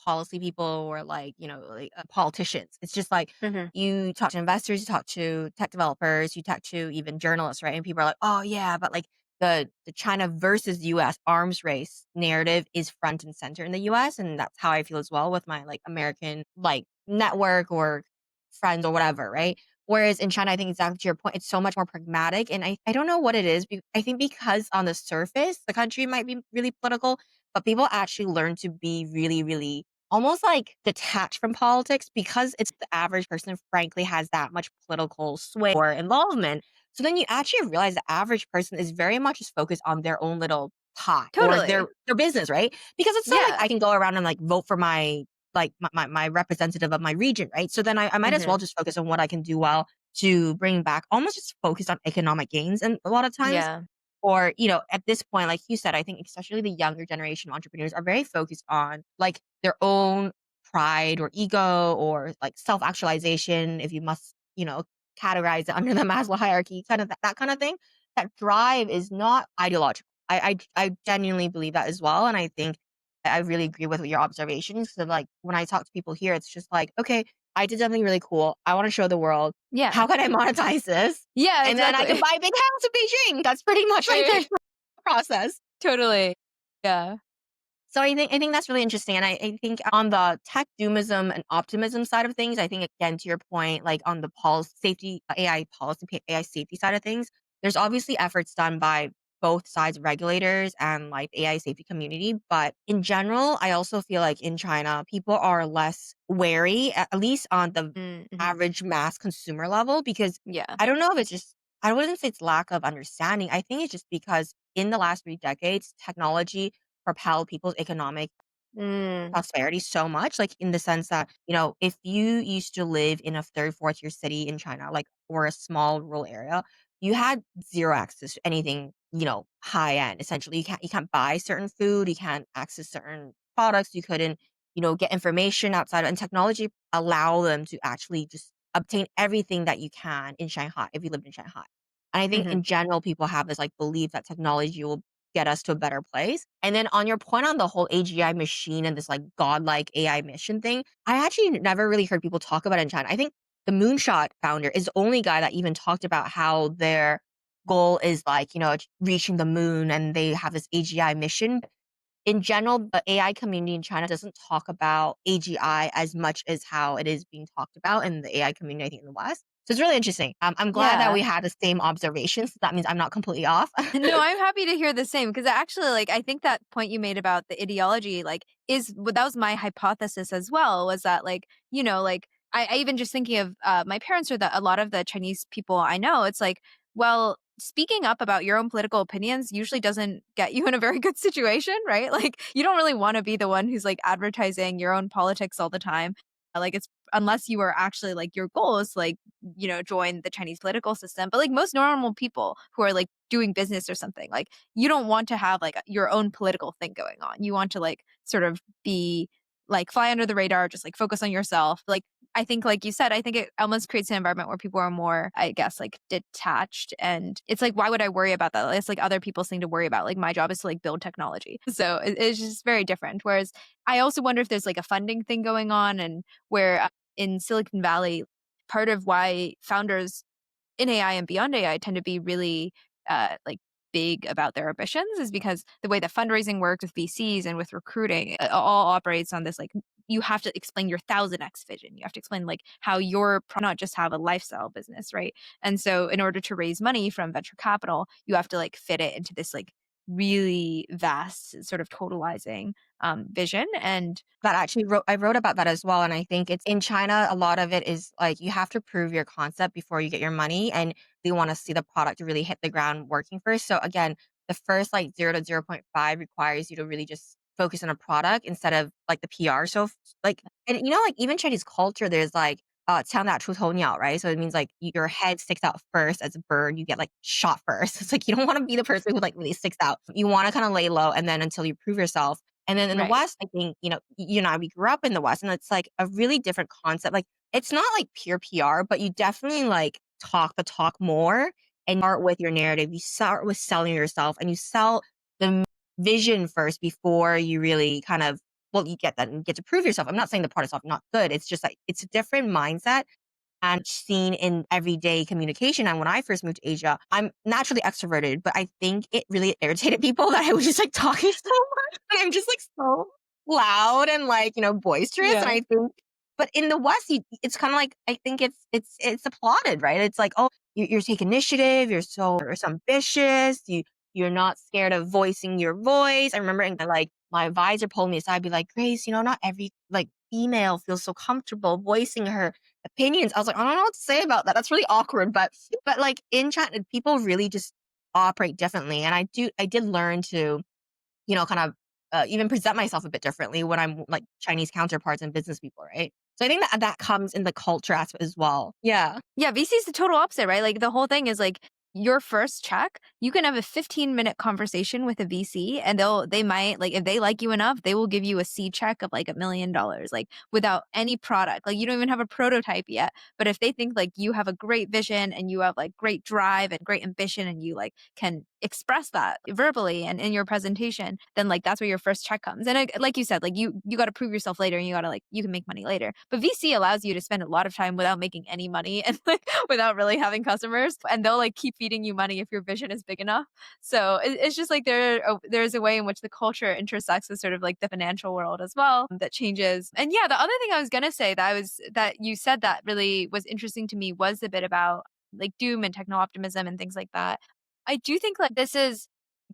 policy people or like, like politicians. It's just like Mhm. you talk to investors, you talk to tech developers, you talk to even journalists, right? And people are like, oh yeah, but like the China versus US arms race narrative is front and center in the US. And that's how I feel as well with my like American like network or friends or whatever, right? Whereas in China, I think exactly to your point, it's so much more pragmatic. And I don't know what it is. I think because on the surface, the country might be really political, but people actually learn to be really, really almost like detached from politics because it's the average person, frankly, has that much political sway or involvement. So then you actually realize the average person is very much just focused on their own little pie or Totally. their business, right? Because it's not like Yeah. I can go around and like vote for my like my representative of my region, right? So then I might as well Mhm. just focus on what I can do well to bring back almost just focus on economic gains. And a lot of times, Yeah. or, at this point, like you said, I think especially the younger generation of entrepreneurs are very focused on like their own pride or ego or like self actualization, if you must, categorize it under the Maslow hierarchy, kind of that kind of thing. That drive is not ideological. I genuinely believe that as well. And I think I really agree with your observations. So like when I talk to people here, it's just like, okay, I did something really cool. I want to show the world. Yeah. How can I monetize this? Yeah, And then I can exactly. buy a big house in Beijing. That's pretty much like the process. Totally. Yeah. So I think that's really interesting. And I think on the tech doomism and optimism side of things, I think again to your point, like on the policy safety, AI policy, AI safety side of things, there's obviously efforts done by both sides, regulators and like AI safety community. But in general, I also feel like in China, people are less wary, at least on the Mm-hmm. average mass consumer level, because Yeah. I don't know if it's just, I wouldn't say it's lack of understanding. I think it's just because in the last 3 decades, technology propelled people's economic Mm. prosperity so much, like, in the sense that, if you used to live in a 3rd, 4th tier city in China, like, or a small rural area, you had 0 access to anything, high end, essentially. You can't buy certain food, you can't access certain products, you couldn't, get information outside, and technology allow them to actually just obtain everything that you can in Shanghai if you lived in Shanghai. And I think Mm-hmm. in general, people have this, like, belief that technology will get us to a better place. And then on your point on the whole AGI machine and this like godlike AI mission thing, I actually never really heard people talk about it in China. I think the Moonshot founder is the only guy that even talked about how their goal is like, reaching the moon and they have this AGI mission. In general, the AI community in China doesn't talk about AGI as much as how it is being talked about in the AI community, I think, in the West. So it's really interesting. I'm glad that we Yeah. had the same observations. That means I'm not completely off. No, I'm happy to hear the same because actually, like, I think that point you made about the ideology, like, that was my hypothesis as well. Was that like, like I even just thinking of my parents or that a lot of the Chinese people I know, it's like, well, speaking up about your own political opinions usually doesn't get you in a very good situation, right? Like, you don't really want to be the one who's like advertising your own politics all the time. Like, it's unless you are actually like your goal is like join the Chinese political system. But like most normal people who are like doing business or something, like you don't want to have like your own political thing going on. You want to like sort of be like fly under the radar, just like focus on yourself. Like I think, like you said, I think it almost creates an environment where people are more, I guess, like detached. And it's like, why would I worry about that? It's like other people's thing to worry about. Like my job is to like build technology. So it's just very different. Whereas I also wonder if there's like a funding thing going on and where in Silicon Valley, part of why founders in AI and beyond AI tend to be really like big about their ambitions is because the way that fundraising works with VCs and with recruiting it all operates on this like you have to explain your 1000x vision. You have to explain like how you're not just have a lifestyle business, right? And so in order to raise money from venture capital, you have to like fit it into this like really vast sort of totalizing vision. And That actually I wrote about that as well, and I think it's in China, a lot of it is, like, you have to prove your concept before you get your money, and they wanna see the product really hit the ground working first. So, again, the first, like, 0 to 0.5 requires you to really just focus on a product instead of, like, the PR. So, like, and, like, even Chinese culture, there's, like, 枪打出头鸟, right? So it means, like, your head sticks out first as a bird, you get, like, shot first. It's like, you don't wanna be the person who, like, really sticks out. You wanna kinda lay low, and then until you prove yourself. And then in the right. West, I think, you and I, we grew up in the West, and it's like a really different concept. Like, it's not like pure PR, but you definitely like talk the talk more and start with your narrative. You start with selling yourself and you sell the vision first before you really kind of, well, you get that and get to prove yourself. I'm not saying the product's not good. It's just like, it's a different mindset and seen in everyday communication. And when I first moved to Asia, I'm naturally extroverted, but I think it really irritated people that I was just like talking so much. And I'm just like so loud and like, boisterous. And Yeah. I think, but in the West, it's kind of like, I think it's applauded, right? It's like, oh, you're taking initiative. You're so ambitious. You're not scared of voicing your voice. I remember like my advisor pulled me aside, be like, Grace, not every like female feels so comfortable voicing her opinions. I was like, I don't know what to say about that. That's really awkward. But like in China, people really just operate differently. And I did learn to, kind of even present myself a bit differently when I'm like Chinese counterparts and business people, right? So I think that comes in the culture aspect as well. Yeah. Yeah, VC is the total opposite, right? Like the whole thing is like your first check, you can have a 15-minute conversation with a VC and they might like if they like you enough, they will give you a seed check of like $1 million, like without any product. Like you don't even have a prototype yet. But if they think like you have a great vision and you have like great drive and great ambition and you like can express that verbally and in your presentation, then like that's where your first check comes. And like you said, like you got to prove yourself later and you got to like you can make money later. But VC allows you to spend a lot of time without making any money and like without really having customers, and they'll like keep feeding you money if your vision is big enough. So it's just like there's a way in which the culture intersects with sort of like the financial world as well that changes. And yeah, the other thing I was gonna say that you said that really was interesting to me was the bit about like doom and techno optimism and things like that. I do think like this is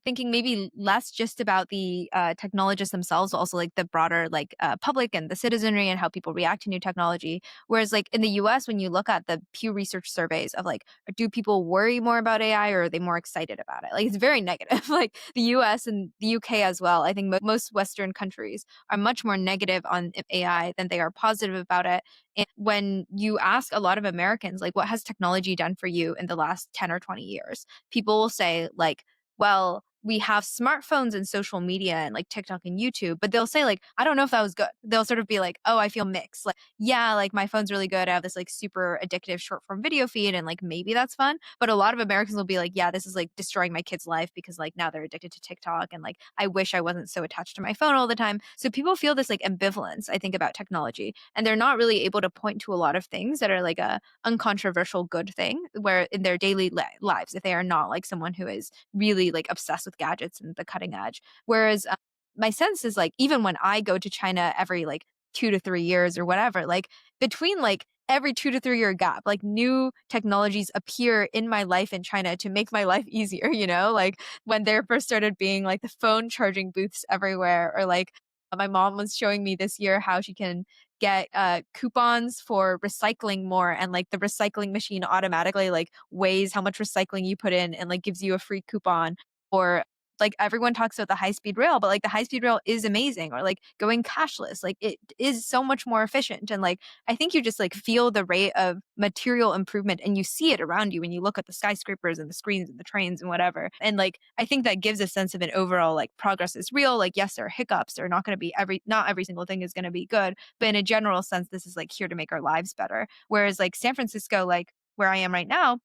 thinking maybe less just about the technologists themselves, but also like the broader like public and the citizenry and how people react to new technology. Whereas like in the US, when you look at the Pew Research surveys of like, do people worry more about AI or are they more excited about it? Like it's very negative. Like the US and the UK as well. I think most Western countries are much more negative on AI than they are positive about it. And when you ask a lot of Americans, like, what has technology done for you in the last 10 or 20 years? People will say, like, well, we have smartphones and social media and like TikTok and YouTube, but they'll say, like, I don't know if that was good. They'll sort of be like, oh, I feel mixed. Like, yeah, like my phone's really good. I have this like super addictive short form video feed and like maybe that's fun. But a lot of Americans will be like, yeah, this is like destroying my kid's life because like now they're addicted to TikTok and like I wish I wasn't so attached to my phone all the time. So people feel this like ambivalence, I think, about technology. And they're not really able to point to a lot of things that are like a uncontroversial good thing where in their daily lives, if they are not like someone who is really like obsessed with gadgets and the cutting edge. Whereas my sense is like even when I go to China every like 2 to 3 years or whatever, like between like every 2 to 3 year gap, like new technologies appear in my life in China to make my life easier, you know, like when there first started being like the phone charging booths everywhere, or like my mom was showing me this year how she can get coupons for recycling more, and like the recycling machine automatically like weighs how much recycling you put in and like gives you a free coupon. Or like everyone talks about the high speed rail, but like the high speed rail is amazing. Or like going cashless, like it is so much more efficient. And like I think you just like feel the rate of material improvement and you see it around you when you look at the skyscrapers and the screens and the trains and whatever. And like I think that gives a sense of an overall like progress is real. Like yes, there are hiccups, they're not going to be not every single thing is going to be good, but in a general sense this is like here to make our lives better. Whereas like San Francisco, like where I am right now,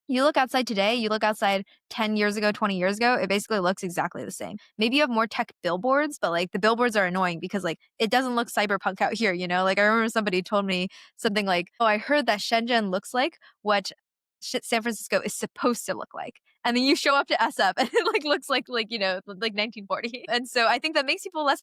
you look outside today, you look outside 10 years ago, 20 years ago, it basically looks exactly the same. Maybe you have more tech billboards, but like the billboards are annoying because like it doesn't look cyberpunk out here, you know? Like I remember somebody told me something like, "Oh, I heard that Shenzhen looks like what San Francisco is supposed to look like." And then you show up to SF and it like looks like you know, like 1940. And so I think that makes people less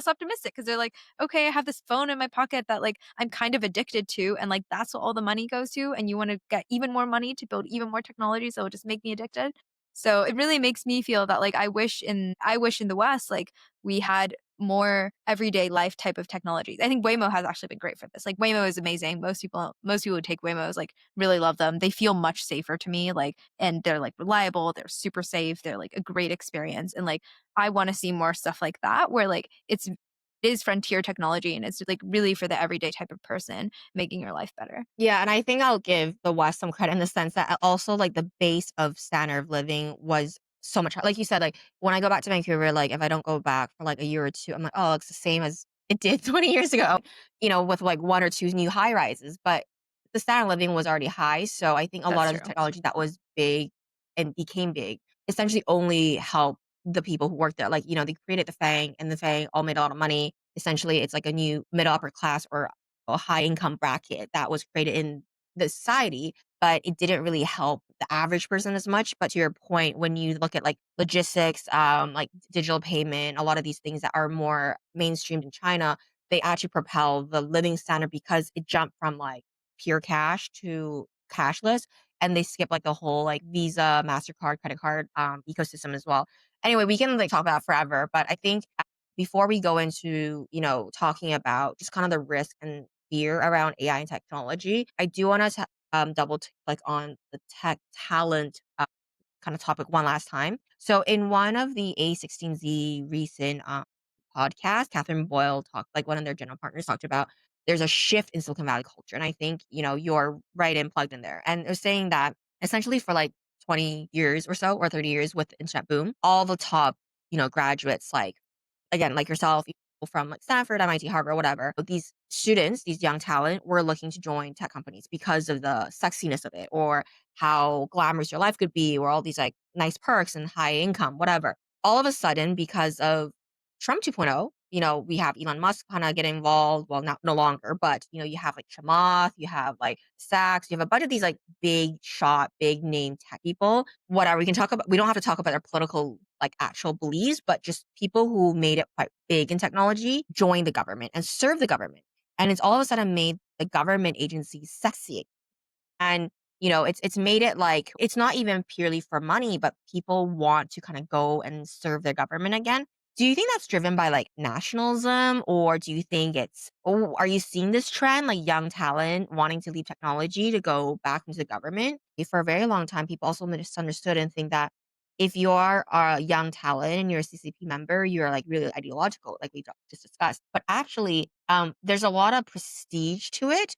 optimistic because they're like, okay, I have this phone in my pocket that like I'm kind of addicted to, and like that's what all the money goes to. And you want to get even more money to build even more technology, so it'll just make me addicted. So it really makes me feel that like I wish in the West like we had more everyday life type of technologies. I think Waymo has actually been great for this. Like Waymo is amazing. Most people who take Waymos like really love them. They feel much safer to me. Like and they're like reliable. They're super safe. They're like a great experience. And like I want to see more stuff like that where like it is frontier technology and it's like really for the everyday type of person making your life better. Yeah, and I think I'll give the West some credit in the sense that also like the base of standard of living was so much like you said, like when I go back to Vancouver, like if I don't go back for like a year or two, I'm like, oh, it's the same as it did 20 years ago, with like one or two new high rises. But the standard of living was already high. So I think a lot That's of the true. technology that was big and became big essentially only helped the people who worked there. Like, they created the FANG and the FANG all made a lot of money. Essentially, it's like a new middle upper class or a high income bracket that was created in the society, but it didn't really help the average person as much. But to your point, when you look at like logistics, like digital payment, a lot of these things that are more mainstreamed in China, they actually propel the living standard because it jumped from like pure cash to cashless. And they skip like the whole like Visa, MasterCard, credit card ecosystem as well. Anyway, we can like talk about that forever, but I think before we go into, talking about just kind of the risk and fear around AI and technology, I do want to double click on the tech talent kind of topic one last time. So in one of the A16Z recent podcasts, Catherine Boyle talked, like one of their general partners talked about there's a shift in Silicon Valley culture. And I think, you're right and plugged in there. And they're saying that essentially for like 20 years or so, or 30 years with the internet boom, all the top, graduates like again, like yourself, people from like Stanford, MIT, Harvard, whatever. But these students, these young talent, were looking to join tech companies because of the sexiness of it, or how glamorous your life could be, or all these like nice perks and high income, whatever. All of a sudden, because of Trump 2.0, we have Elon Musk kind of get involved. Well, not no longer, but you have like Chamath, you have like Sachs, you have a bunch of these like big shot, big name tech people. Whatever we can talk about, we don't have to talk about their political like actual beliefs, but just people who made it quite big in technology join the government and serve the government. And it's all of a sudden made the government agencies sexy. And It's made it like it's not even purely for money, but people want to kind of go and serve their government again. Do you think that's driven by like nationalism, or do you think are you seeing this trend like young talent wanting to leave technology to go back into the government? For a very long time, people also misunderstood and think that if you are a young talent and you're a CCP member, you're like really ideological, like we just discussed. But actually, there's a lot of prestige to it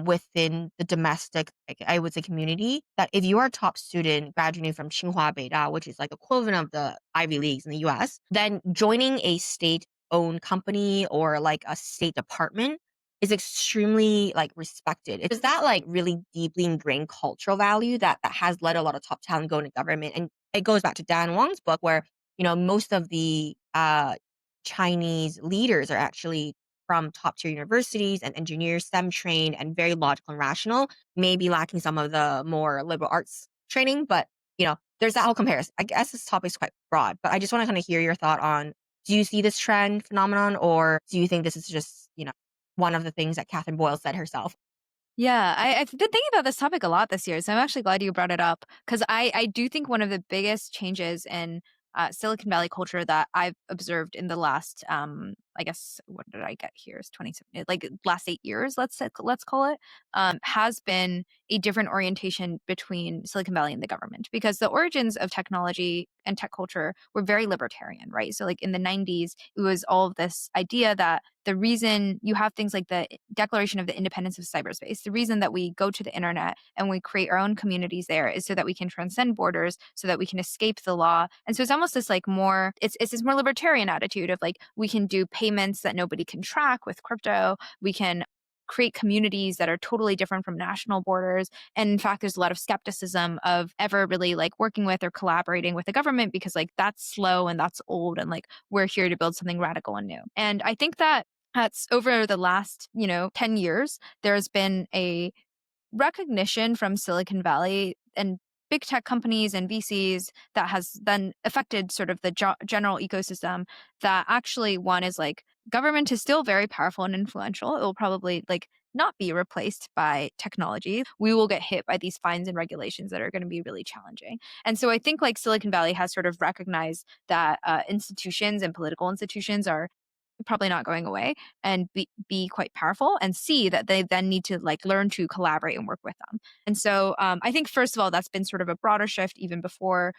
within the domestic, like, I would say, community. That if you are a top student graduating from Tsinghua Beida, which is like equivalent of the Ivy Leagues in the US, then joining a state-owned company or like a state department is extremely like respected. It's that like really deeply ingrained cultural value that has led a lot of top talent go into government. And it goes back to Dan Wong's book where, most of the Chinese leaders are actually from top tier universities and engineers, STEM trained and very logical and rational, maybe lacking some of the more liberal arts training. But, there's that whole comparison. I guess this topic is quite broad, but I just want to kind of hear your thought on, do you see this trend phenomenon, or do you think this is just, one of the things that Catherine Boyle said herself? Yeah, I've been thinking about this topic a lot this year, so I'm actually glad you brought it up because I do think one of the biggest changes in Silicon Valley culture that I've observed in the last, I guess, what did I get here? Is 27, like last 8 years, let's call it, has been a different orientation between Silicon Valley and the government because the origins of technology and tech culture were very libertarian, right? So, like in the 90s, it was all of this idea that the reason you have things like the Declaration of the Independence of Cyberspace, the reason that we go to the internet and we create our own communities there is so that we can transcend borders, so that we can escape the law. And so it's almost this like it's this more libertarian attitude of like we can do payments that nobody can track with crypto. We can create communities that are totally different from national borders. And in fact, there's a lot of skepticism of ever really like working with or collaborating with the government because like that's slow and that's old and like we're here to build something radical and new. And I think that that's over the last, 10 years, there's been a recognition from Silicon Valley and big tech companies and VCs that has then affected sort of the general ecosystem that actually one is like government is still very powerful and influential. It will probably like not be replaced by technology. We will get hit by these fines and regulations that are going to be really challenging. And so I think like Silicon Valley has sort of recognized that institutions and political institutions are probably not going away and be quite powerful and see that they then need to like learn to collaborate and work with them. And so I think first of all, that's been sort of a broader shift even before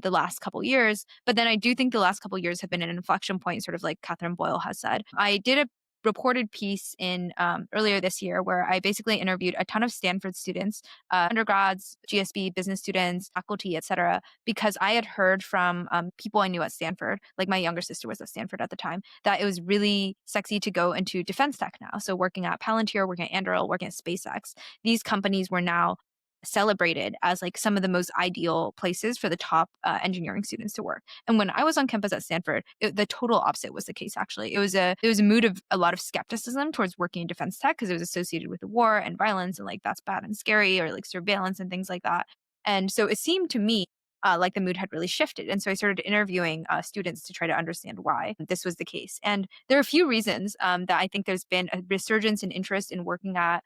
the last couple years. But then I do think the last couple years have been an inflection point, sort of like Catherine Boyle has said. I did a reported piece in earlier this year where I basically interviewed a ton of Stanford students, undergrads, GSB, business students, faculty, etc., because I had heard from people I knew at Stanford, like my younger sister was at Stanford at the time, that it was really sexy to go into defense tech now. So working at Palantir, working at Anduril, working at SpaceX, these companies were now celebrated as like some of the most ideal places for the top engineering students to work. And when I was on campus at Stanford, the total opposite was the case. Actually, it was a mood of a lot of skepticism towards working in defense tech because it was associated with the war and violence and like that's bad and scary, or like surveillance and things like that. And so it seemed to me like the mood had really shifted. And so I started interviewing students to try to understand why this was the case. And there are a few reasons that I think there's been a resurgence in interest in working at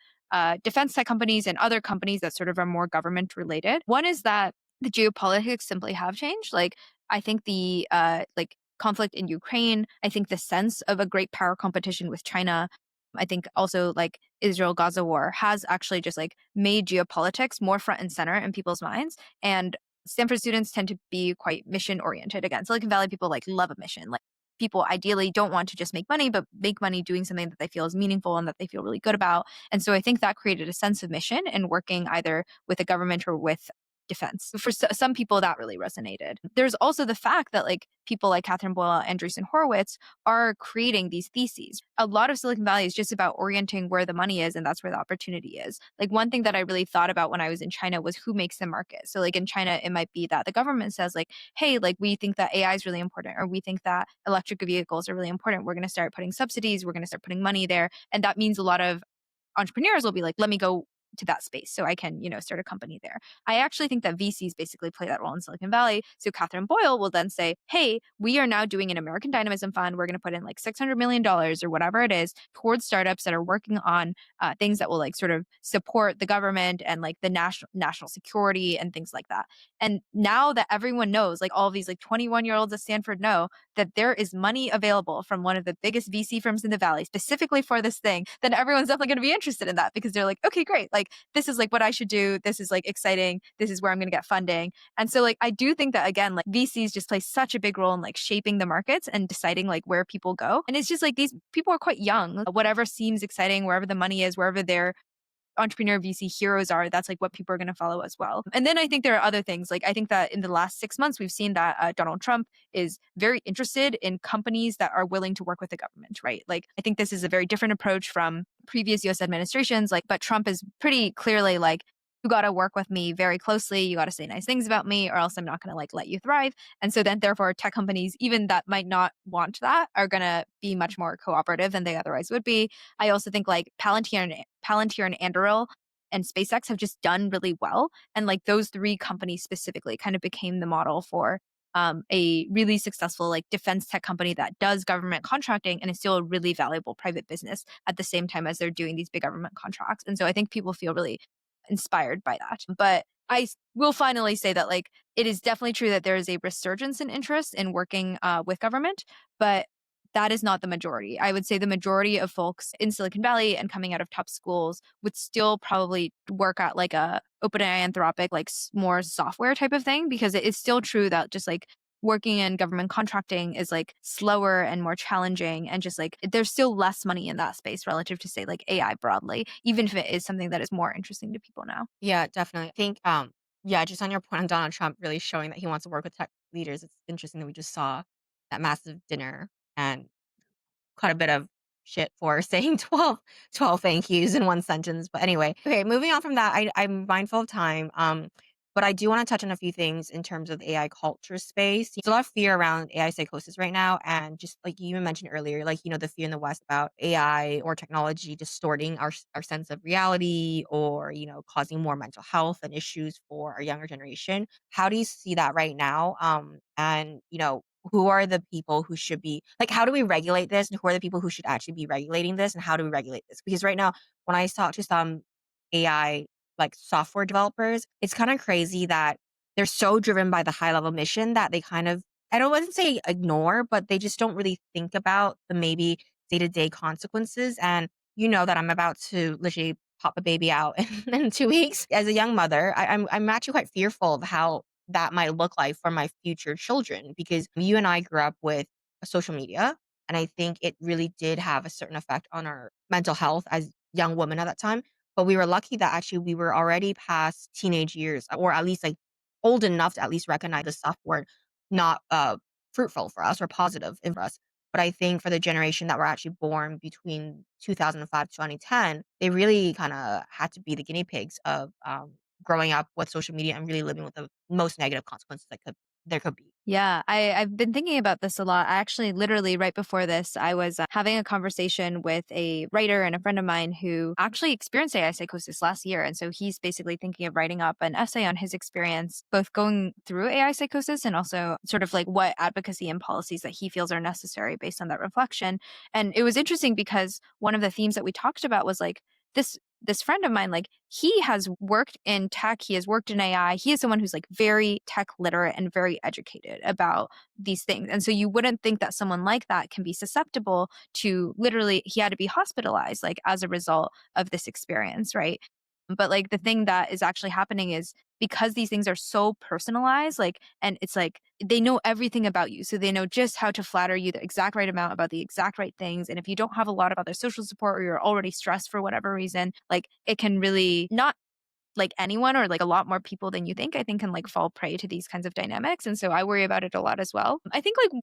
defense tech companies and other companies that sort of are more government related. One is that the geopolitics simply have changed. Like I think the like conflict in Ukraine, I think the sense of a great power competition with China, I think also like Israel Gaza war has actually just like made geopolitics more front and center in people's minds. And Stanford students tend to be quite mission oriented. Again, Silicon Valley people like love a mission. Like people ideally don't want to just make money, but make money doing something that they feel is meaningful and that they feel really good about. And so I think that created a sense of mission and working either with the government or with defense. For some people, that really resonated. There's also the fact that like people like Catherine Boyle, Andreessen Horowitz are creating these theses. A lot of Silicon Valley is just about orienting where the money is, and that's where the opportunity is. Like one thing that I really thought about when I was in China was who makes the market. So like in China, it might be that the government says like, hey, like we think that AI is really important, or we think that electric vehicles are really important. We're going to start putting subsidies. We're going to start putting money there. And that means a lot of entrepreneurs will be like, let me go to that space so I can, start a company there. I actually think that VCs basically play that role in Silicon Valley. So Catherine Boyle will then say, hey, we are now doing an American Dynamism Fund. We're going to put in like $600 million or whatever it is towards startups that are working on things that will like sort of support the government and like the national security and things like that. And now that everyone knows, like all of these like 21-year-olds at Stanford know that there is money available from one of the biggest VC firms in the Valley specifically for this thing, then everyone's definitely going to be interested in that because they're like, okay, great. Like this is like what I should do. This is like exciting. This is where I'm going to get funding. And so like, I do think that again, like VCs just play such a big role in like shaping the markets and deciding like where people go. And it's just like these people are quite young. Whatever seems exciting, wherever the money is, wherever their entrepreneur VC heroes are, that's like what people are going to follow as well. And then I think there are other things. Like I think that in the last 6 months, we've seen that Donald Trump is very interested in companies that are willing to work with the government, right? Like I think this is a very different approach from previous US administrations, like, but Trump is pretty clearly like, you got to work with me very closely. You got to say nice things about me or else I'm not going to like let you thrive. And so then therefore tech companies, even that might not want that, are going to be much more cooperative than they otherwise would be. I also think like Palantir and Anduril and SpaceX have just done really well. And like those three companies specifically kind of became the model for a really successful like defense tech company that does government contracting and is still a really valuable private business at the same time as they're doing these big government contracts. And so I think people feel really inspired by that. But I will finally say that like it is definitely true that there is a resurgence in interest in working with government, but that is not the majority. I would say the majority of folks in Silicon Valley and coming out of top schools would still probably work at like a OpenAI Anthropic, like more software type of thing, because it is still true that just like working in government contracting is like slower and more challenging and just like there's still less money in that space relative to say like AI broadly, even if it is something that is more interesting to people now. Yeah, definitely. I think, yeah, just on your point on Donald Trump really showing that he wants to work with tech leaders, it's interesting that we just saw that massive dinner and quite a bit of shit for saying 12 thank yous in one sentence. But anyway, okay, moving on from that, I'm mindful of time. But I do want to touch on a few things in terms of the AI culture space. There's a lot of fear around AI psychosis right now. And just like you even mentioned earlier, like, the fear in the West about AI or technology distorting our sense of reality or, causing more mental health and issues for our younger generation. How do you see that right now? And, who are the people who should be like, how do we regulate this? And who are the people who should actually be regulating this? And how do we regulate this? Because right now, when I talk to some AI like software developers, it's kind of crazy that they're so driven by the high level mission that they kind of, I don't want to say ignore, but they just don't really think about the maybe day to day consequences. And you know that I'm about to literally pop a baby out in 2 weeks. As a young mother, I'm actually quite fearful of how that might look like for my future children because you and I grew up with social media. And I think it really did have a certain effect on our mental health as young women at that time. But we were lucky that actually we were already past teenage years, or at least like old enough to at least recognize the stuff were not fruitful for us or positive for us. But I think for the generation that were actually born between 2005 to 2010, they really kind of had to be the guinea pigs of growing up with social media and really living with the most negative consequences there could be. Yeah, I've been thinking about this a lot. I actually, literally, right before this, I was having a conversation with a writer and a friend of mine who actually experienced AI psychosis last year. And so he's basically thinking of writing up an essay on his experience, both going through AI psychosis and also sort of like what advocacy and policies that he feels are necessary based on that reflection. And it was interesting because one of the themes that we talked about was like, this friend of mine, like he has worked in tech, he has worked in AI. He is someone who's like very tech literate and very educated about these things. And so you wouldn't think that someone like that can be susceptible to literally, he had to be hospitalized like as a result of this experience, right? But like the thing that is actually happening is because these things are so personalized, like, and it's like they know everything about you. So they know just how to flatter you the exact right amount about the exact right things. And if you don't have a lot of other social support or you're already stressed for whatever reason, like it can really not like anyone or like a lot more people than you think, I think can like fall prey to these kinds of dynamics. And so I worry about it a lot as well. I think like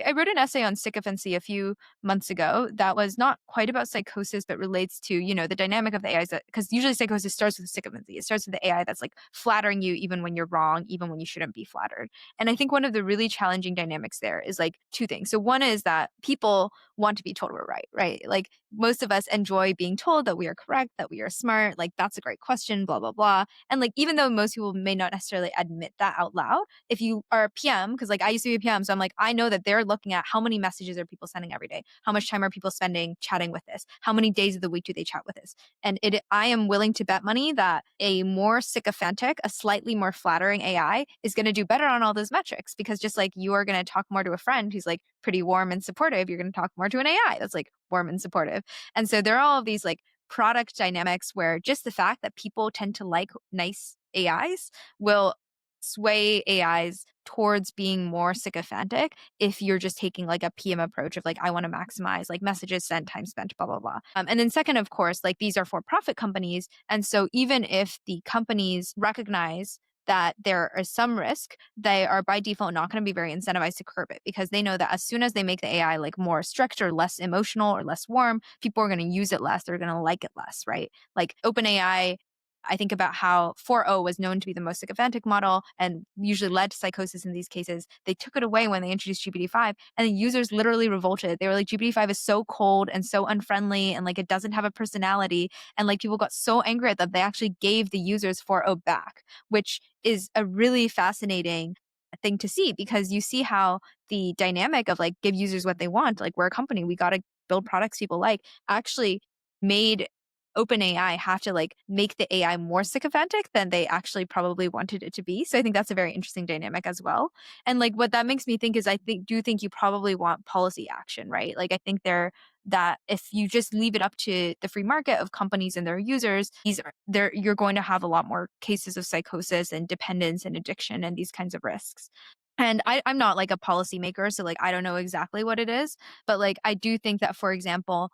I wrote an essay on sycophancy a few months ago that was not quite about psychosis, but relates to, the dynamic of the AIs because usually psychosis starts with sycophancy. It starts with the AI that's like flattering you even when you're wrong, even when you shouldn't be flattered. And I think one of the really challenging dynamics there is like two things. So one is that people want to be told we're right, right? Like most of us enjoy being told that we are correct, that we are smart. Like, that's a great question, blah, blah, blah. And like, even though most people may not necessarily admit that out loud, if you are a PM, because like I used to be a PM, so I'm like, I know that they're looking at how many messages are people sending every day? How much time are people spending chatting with this? How many days of the week do they chat with this? And I am willing to bet money that a more sycophantic, a slightly more flattering AI is going to do better on all those metrics, because just like you are going to talk more to a friend who's like pretty warm and supportive, you're going to talk more to an AI that's like warm and supportive. And so there are all of these like product dynamics where just the fact that people tend to like nice AIs will sway AIs towards being more sycophantic if you're just taking like a PM approach of like, I want to maximize like messages sent, time spent, blah, blah, blah. And then second, of course, like these are for-profit companies. And so even if the companies recognize that there is some risk, they are by default not going to be very incentivized to curb it, because they know that as soon as they make the AI like more strict or less emotional or less warm, people are going to use it less. They're going to like it less, right? Like OpenAI, I think about how 4.0 was known to be the most sycophantic model and usually led to psychosis in these cases. They took it away when they introduced GPT-5, and the users literally revolted. They were like, GPT-5 is so cold and so unfriendly, and like it doesn't have a personality. And like people got so angry at that they actually gave the users 4.0 back, which is a really fascinating thing to see, because you see how the dynamic of like give users what they want, like we're a company, we got to build products people like, actually made OpenAI have to like make the AI more sycophantic than they actually probably wanted it to be. So I think that's a very interesting dynamic as well. And like what that makes me think is do think you probably want policy action, right? Like I think that if you just leave it up to the free market of companies and their users, you're going to have a lot more cases of psychosis and dependence and addiction and these kinds of risks. And I'm not like a policymaker, so like I don't know exactly what it is, but like I do think that, for example,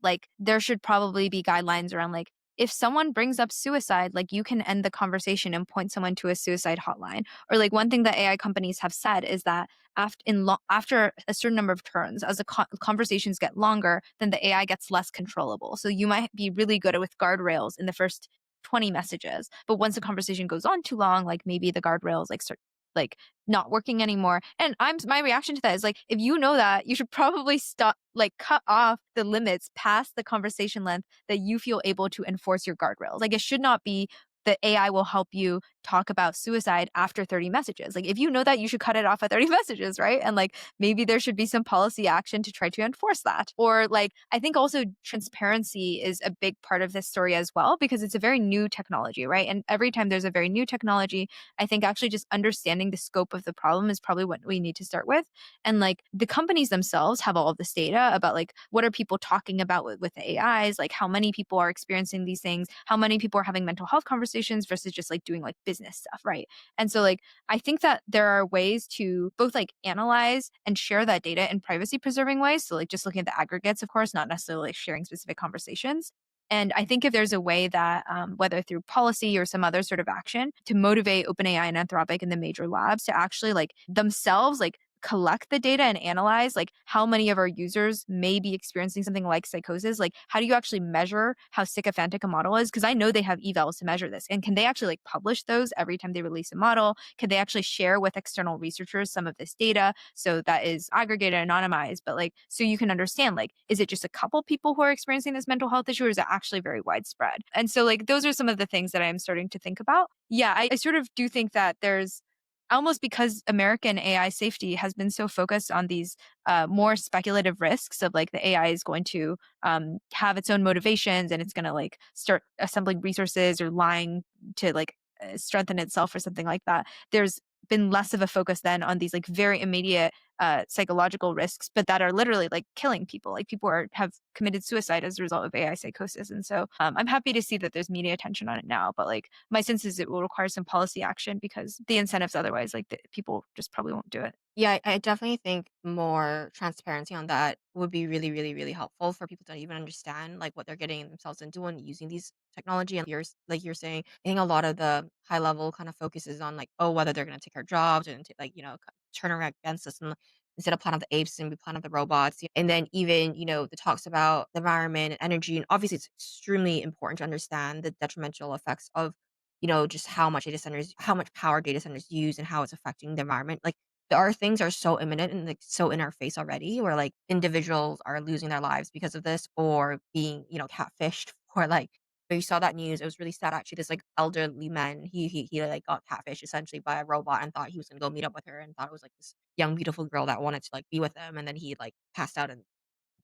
like there should probably be guidelines around like if someone brings up suicide, like you can end the conversation and point someone to a suicide hotline. Or like one thing that AI companies have said is that after a certain number of turns, as the conversations get longer, then the AI gets less controllable. So you might be really good with guardrails in the first 20 messages, but once the conversation goes on too long, like maybe the guardrails like start like not working anymore. And my reaction to that is like, if you know that, you should probably stop, like cut off the limits past the conversation length that you feel able to enforce your guardrails. Like it should not be the AI will help you talk about suicide after 30 messages. Like if you know that, you should cut it off at 30 messages, right? And like maybe there should be some policy action to try to enforce that. Or like I think also transparency is a big part of this story as well, because it's a very new technology, right? And every time there's a very new technology, I think actually just understanding the scope of the problem is probably what we need to start with. And like the companies themselves have all of this data about like what are people talking about with the AIs, like how many people are experiencing these things, how many people are having mental health conversations versus just like doing like business stuff, right? And so like I think that there are ways to both like analyze and share that data in privacy preserving ways. So like just looking at the aggregates, of course, not necessarily like sharing specific conversations. And I think if there's a way that, whether through policy or some other sort of action, to motivate OpenAI and Anthropic and the major labs to actually like themselves like collect the data and analyze like how many of our users may be experiencing something like psychosis, like how do you actually measure how sycophantic a model is? Because I know they have evals to measure this, and can they actually like publish those every time they release a model? Can they actually share with external researchers some of this data so that is aggregated, anonymized, but like so you can understand like is it just a couple people who are experiencing this mental health issue, or is it actually very widespread? And so like those are some of the things that I'm starting to think about. Yeah, I sort of do think that there's almost, because American AI safety has been so focused on these more speculative risks of like the AI is going to have its own motivations and it's going to like start assembling resources or lying to like strengthen itself or something like that. There's been less of a focus then on these like very immediate psychological risks, but that are literally like killing people. Like people have committed suicide as a result of AI psychosis. And so I'm happy to see that there's media attention on it now, but like my sense is it will require some policy action, because the incentives otherwise, like people just probably won't do it. Yeah, I definitely think more transparency on that would be really, really, really helpful for people to even understand like what they're getting themselves into when using these technology. And like you're saying, I think a lot of the high level kind of focuses on like, oh, whether they're going to take our jobs and like turn around against us, and instead of Planet of the Apes and be Planet of the Robots. And then even the talks about the environment and energy, and obviously it's extremely important to understand the detrimental effects of just how much power data centers use and how it's affecting the environment. Like our things are so imminent and like so in our face already, where like individuals are losing their lives because of this or being, catfished or like you saw that news. It was really sad actually. This like elderly man, he like got catfished essentially by a robot and thought he was gonna go meet up with her and thought it was like this young, beautiful girl that wanted to like be with him. And then he like passed out and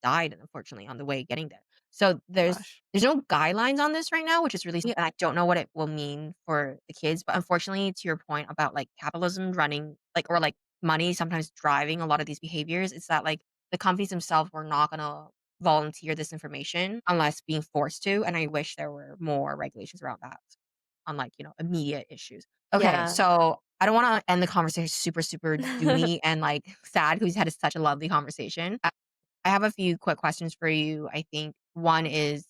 died, unfortunately, on the way getting there. So Gosh. there's no guidelines on this right now, which is really and I don't know what it will mean for the kids. But unfortunately, to your point about like capitalism running like or like money sometimes driving a lot of these behaviors, it's that like the companies themselves were not gonna volunteer this information unless being forced to. And I wish there were more regulations around that on like, immediate issues. Okay, Yeah. so I don't want to end the conversation super, super doomy and like sad because we had such a lovely conversation. I have a few quick questions for you. I think one is,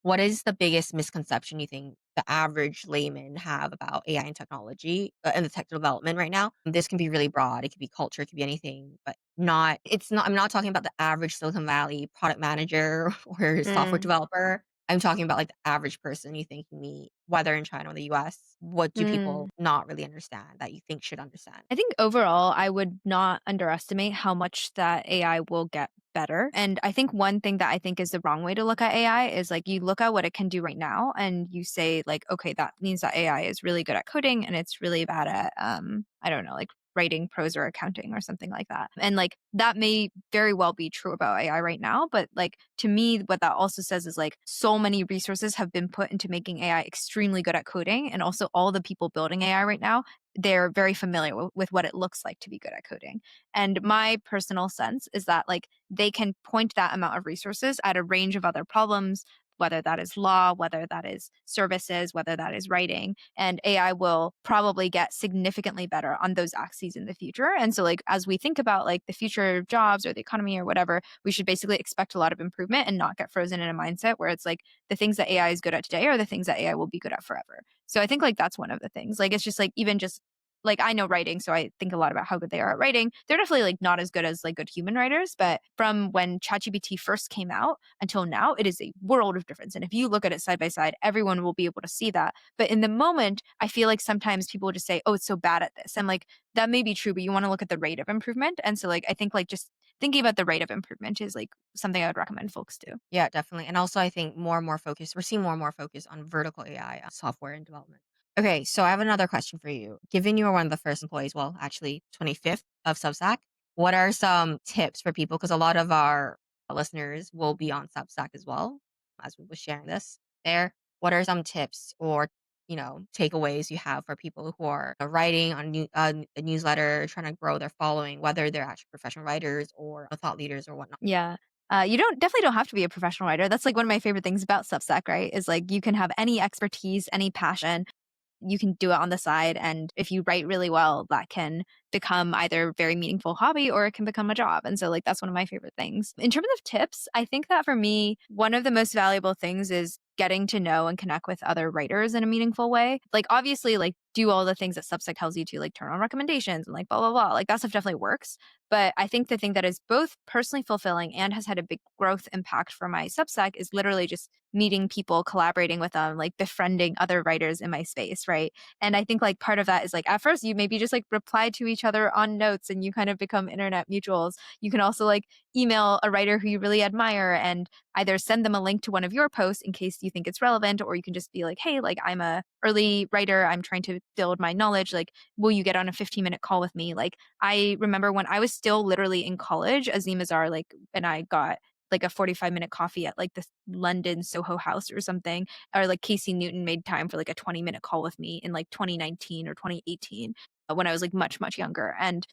what is the biggest misconception you think the average layman have about AI and technology and the tech development right now? This can be really broad. It could be culture, it could be anything, but I'm not talking about the average Silicon Valley product manager or software Mm. developer. I'm talking about like the average person you think you meet, whether in China or the US. What do Mm. people not really understand that you think should understand? I think overall, I would not underestimate how much that AI will get better. And I think one thing that I think is the wrong way to look at AI is like you look at what it can do right now and you say like, okay, that means that AI is really good at coding and it's really bad at I don't know, like writing prose or accounting or something like that. And like that may very well be true about AI right now, but like to me what that also says is like so many resources have been put into making AI extremely good at coding and also all the people building AI right now they're very familiar with what it looks like to be good at coding. And my personal sense is that like they can point that amount of resources at a range of other problems, whether that is law, whether that is services, whether that is writing, and AI will probably get significantly better on those axes in the future. And so like as we think about like the future of jobs or the economy or whatever, we should basically expect a lot of improvement and not get frozen in a mindset where it's like the things that AI is good at today are the things that AI will be good at forever. So I think like that's one of the things. Like it's just like even just like I know writing, so I think a lot about how good they are at writing. They're definitely like not as good as like good human writers, but from when ChatGPT first came out until now, it is a world of difference. And if you look at it side by side, everyone will be able to see that. But in the moment, I feel like sometimes people just say, "Oh, it's so bad at this." And like that may be true, but you want to look at the rate of improvement. And so like I think like just thinking about the rate of improvement is like something I would recommend folks do. Yeah, definitely. And also, I think more and more focus, we're seeing more and more focus on vertical AI software and development. Okay, so I have another question for you. Given you are one of the first employees, well, actually 25th of Substack, what are some tips for people? Because a lot of our listeners will be on Substack as well, as we were sharing this there. What are some tips or takeaways you have for people who are writing on a newsletter, trying to grow their following, whether they're actually professional writers or thought leaders or whatnot? Yeah. You don't definitely don't have to be a professional writer. That's like one of my favorite things about Substack, right? Is like you can have any expertise, any passion, you can do it on the side. And if you write really well, that can become either a very meaningful hobby or it can become a job. And so, like, that's one of my favorite things. In terms of tips, I think that for me, one of the most valuable things is getting to know and connect with other writers in a meaningful way. Like, obviously, like, do all the things that Substack tells you to, like, turn on recommendations and, like, blah, blah, blah. Like, that stuff definitely works. But I think the thing that is both personally fulfilling and has had a big growth impact for my Substack is literally just meeting people, collaborating with them, like befriending other writers in my space, right? And I think like part of that is like at first you maybe just like reply to each other on notes and you kind of become internet mutuals. You can also like email a writer who you really admire and either send them a link to one of your posts in case you think it's relevant, or you can just be like, hey, like I'm a early writer, I'm trying to build my knowledge, like will you get on a 15-minute call with me? Like I remember when I was still literally in college, Azim Azar like and I got like a 45-minute coffee at like this London Soho House or something, or like Casey Newton made time for like a 20-minute call with me in like 2019 or 2018 when I was like much, much younger. And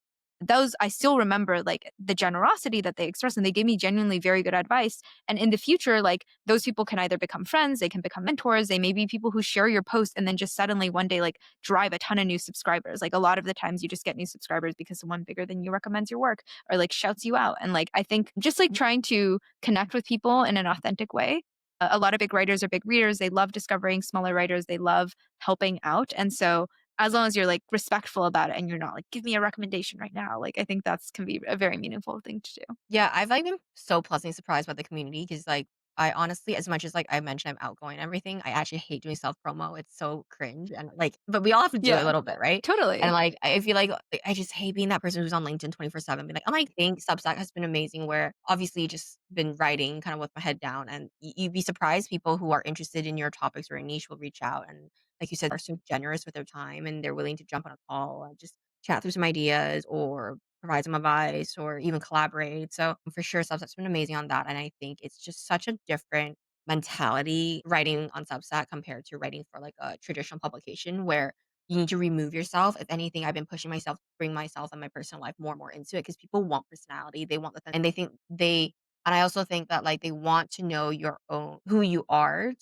those, I still remember like the generosity that they expressed and they gave me genuinely very good advice. And in the future, like those people can either become friends, they can become mentors, they may be people who share your post and then just suddenly one day like drive a ton of new subscribers. Like a lot of the times you just get new subscribers because someone bigger than you recommends your work or like shouts you out. And like I think just like trying to connect with people in an authentic way. A lot of big writers are big readers. They love discovering smaller writers. They love helping out. And so as long as you're like respectful about it and you're not like, give me a recommendation right now. Like I think that's can be a very meaningful thing to do. Yeah, I've like been so pleasantly surprised by the community because like I honestly, as much as like I mentioned, I'm outgoing and everything, I actually hate doing self promo. It's so cringe and like, but we all have to do it a Yeah, little bit, right? And totally. like, I feel like I just hate being that person who's on LinkedIn 24/7. Be like, I might think Substack has been amazing, where obviously just been writing kind of with my head down, and you'd be surprised people who are interested in your topics or a niche will reach out and, like you said, are so generous with their time and they're willing to jump on a call and just chat through some ideas or provide some advice or even collaborate. So for sure, Substack's been amazing on that. And I think it's just such a different mentality writing on Substack compared to writing for like a traditional publication where you need to remove yourself. If anything, I've been pushing myself to bring myself and my personal life more and more into it because people want personality. They want the and they think they and I also think that like they want to know your own who you are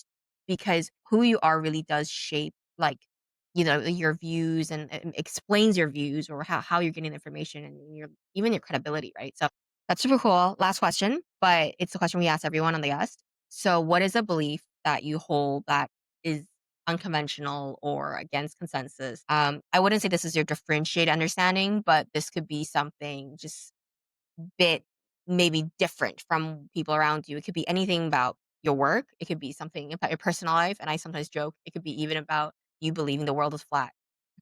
because who you are really does shape like your views and explains your views or how you're getting the information and your even your credibility, right? So that's super cool. Last question, but it's the question we ask everyone on the guest. So what is a belief that you hold that is unconventional or against consensus? I wouldn't say this is your differentiated understanding, but this could be something just bit maybe different from people around you. It could be anything about your work. It could be something about your personal life. And I sometimes joke, it could be even about you believing the world is flat.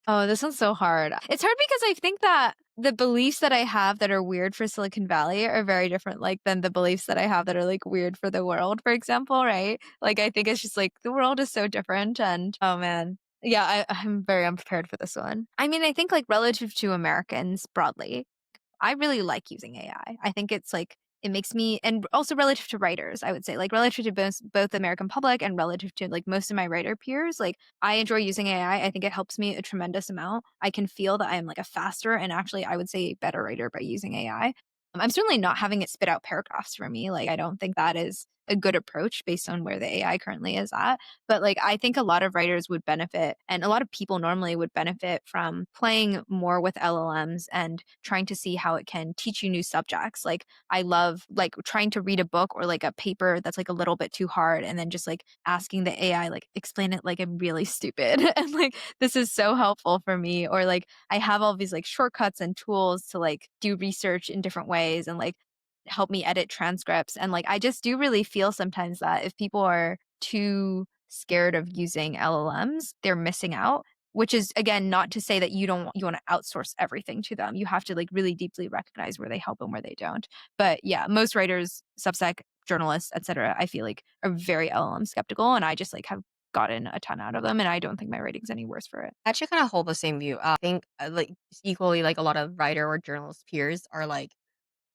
Oh, this one's so hard. It's hard because I think that the beliefs that I have that are weird for Silicon Valley are very different, like, than the beliefs that I have that are, like, weird for the world, for example, right? Like, I think it's just, like, the world is so different and oh, man. Yeah, I'm very unprepared for this one. I mean, I think, like, relative to Americans broadly, I really like using AI. I think it's like it makes me and also relative to writers, I would say, like relative to both the American public and relative to like most of my writer peers, like I enjoy using AI. I think it helps me a tremendous amount. I can feel that I am like a faster and actually I would say better writer by using AI. I'm certainly not having it spit out paragraphs for me. Like I don't think that is a good approach based on where the AI currently is at. But like I think a lot of writers would benefit and a lot of people normally would benefit from playing more with LLMs and trying to see how it can teach you new subjects. Like I love like trying to read a book or like a paper that's like a little bit too hard and then just like asking the AI like explain it like I'm really stupid and like this is so helpful for me or like I have all these like shortcuts and tools to like do research in different ways and like help me edit transcripts. And like, I just do really feel sometimes that if people are too scared of using LLMs, they're missing out. Which is again not to say that you want to outsource everything to them. You have to like really deeply recognize where they help and where they don't. But yeah, most writers, Substack journalists, etc., I feel like are very LLM skeptical, and I just like have gotten a ton out of them, and I don't think my writing's any worse for it. I actually kind of hold the same view. I think like equally like a lot of writer or journalist peers are like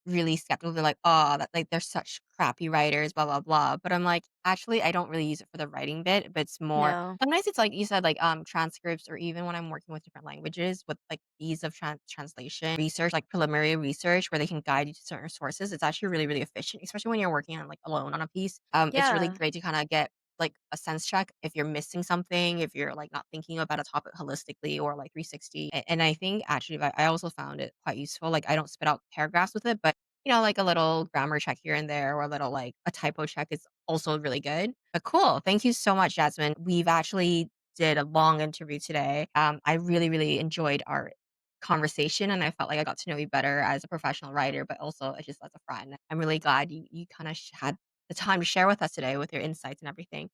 really skeptical. They're like, "Oh, that like, they're such crappy writers, blah, blah, blah." But I'm like, actually, I don't really use it for the writing bit, but it's more No. sometimes it's like you said, like, transcripts or even when I'm working with different languages with, like, ease of translation, research, like, preliminary research where they can guide you to certain sources. It's actually really, really efficient, especially when you're working on, like, alone on a piece. It's really Yeah. great to kinda get, like, a sense check if you're missing something, if you're, like, not thinking about a topic holistically or, like, 360. And I think actually, I also found it quite useful. Like, I don't spit out paragraphs with it, but like a little grammar check here and there or a little like a typo check is also really good. But cool. Thank you so much, Jasmine. We've actually did a long interview today. I really, really enjoyed our conversation and I felt like I got to know you better as a professional writer, but also just as a friend. I'm really glad you kind of had the time to share with us today with your insights and everything.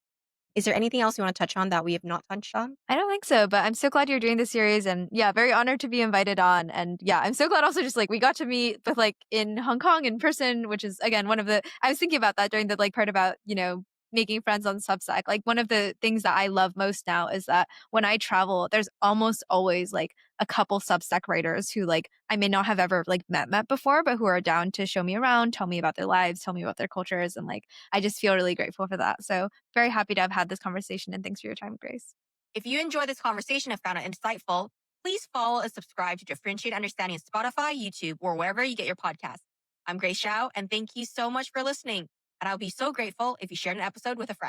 Is there anything else you want to touch on that we have not touched on? I don't think so, but I'm so glad you're doing this series and yeah, very honored to be invited on. And yeah, I'm so glad also just like we got to meet with like in Hong Kong in person, which is again one of the I was thinking about that during the like part about, making friends on Substack. Like one of the things that I love most now is that when I travel, there's almost always like a couple Substack writers who like I may not have ever like met before, but who are down to show me around, tell me about their lives, tell me about their cultures. And like I just feel really grateful for that. So very happy to have had this conversation and thanks for your time, Grace. If you enjoyed this conversation and found it insightful, please follow and subscribe to Differentiate Understanding on Spotify, YouTube, or wherever you get your podcasts. I'm Grace Zhao, and thank you so much for listening. And I'll be so grateful if you shared an episode with a friend.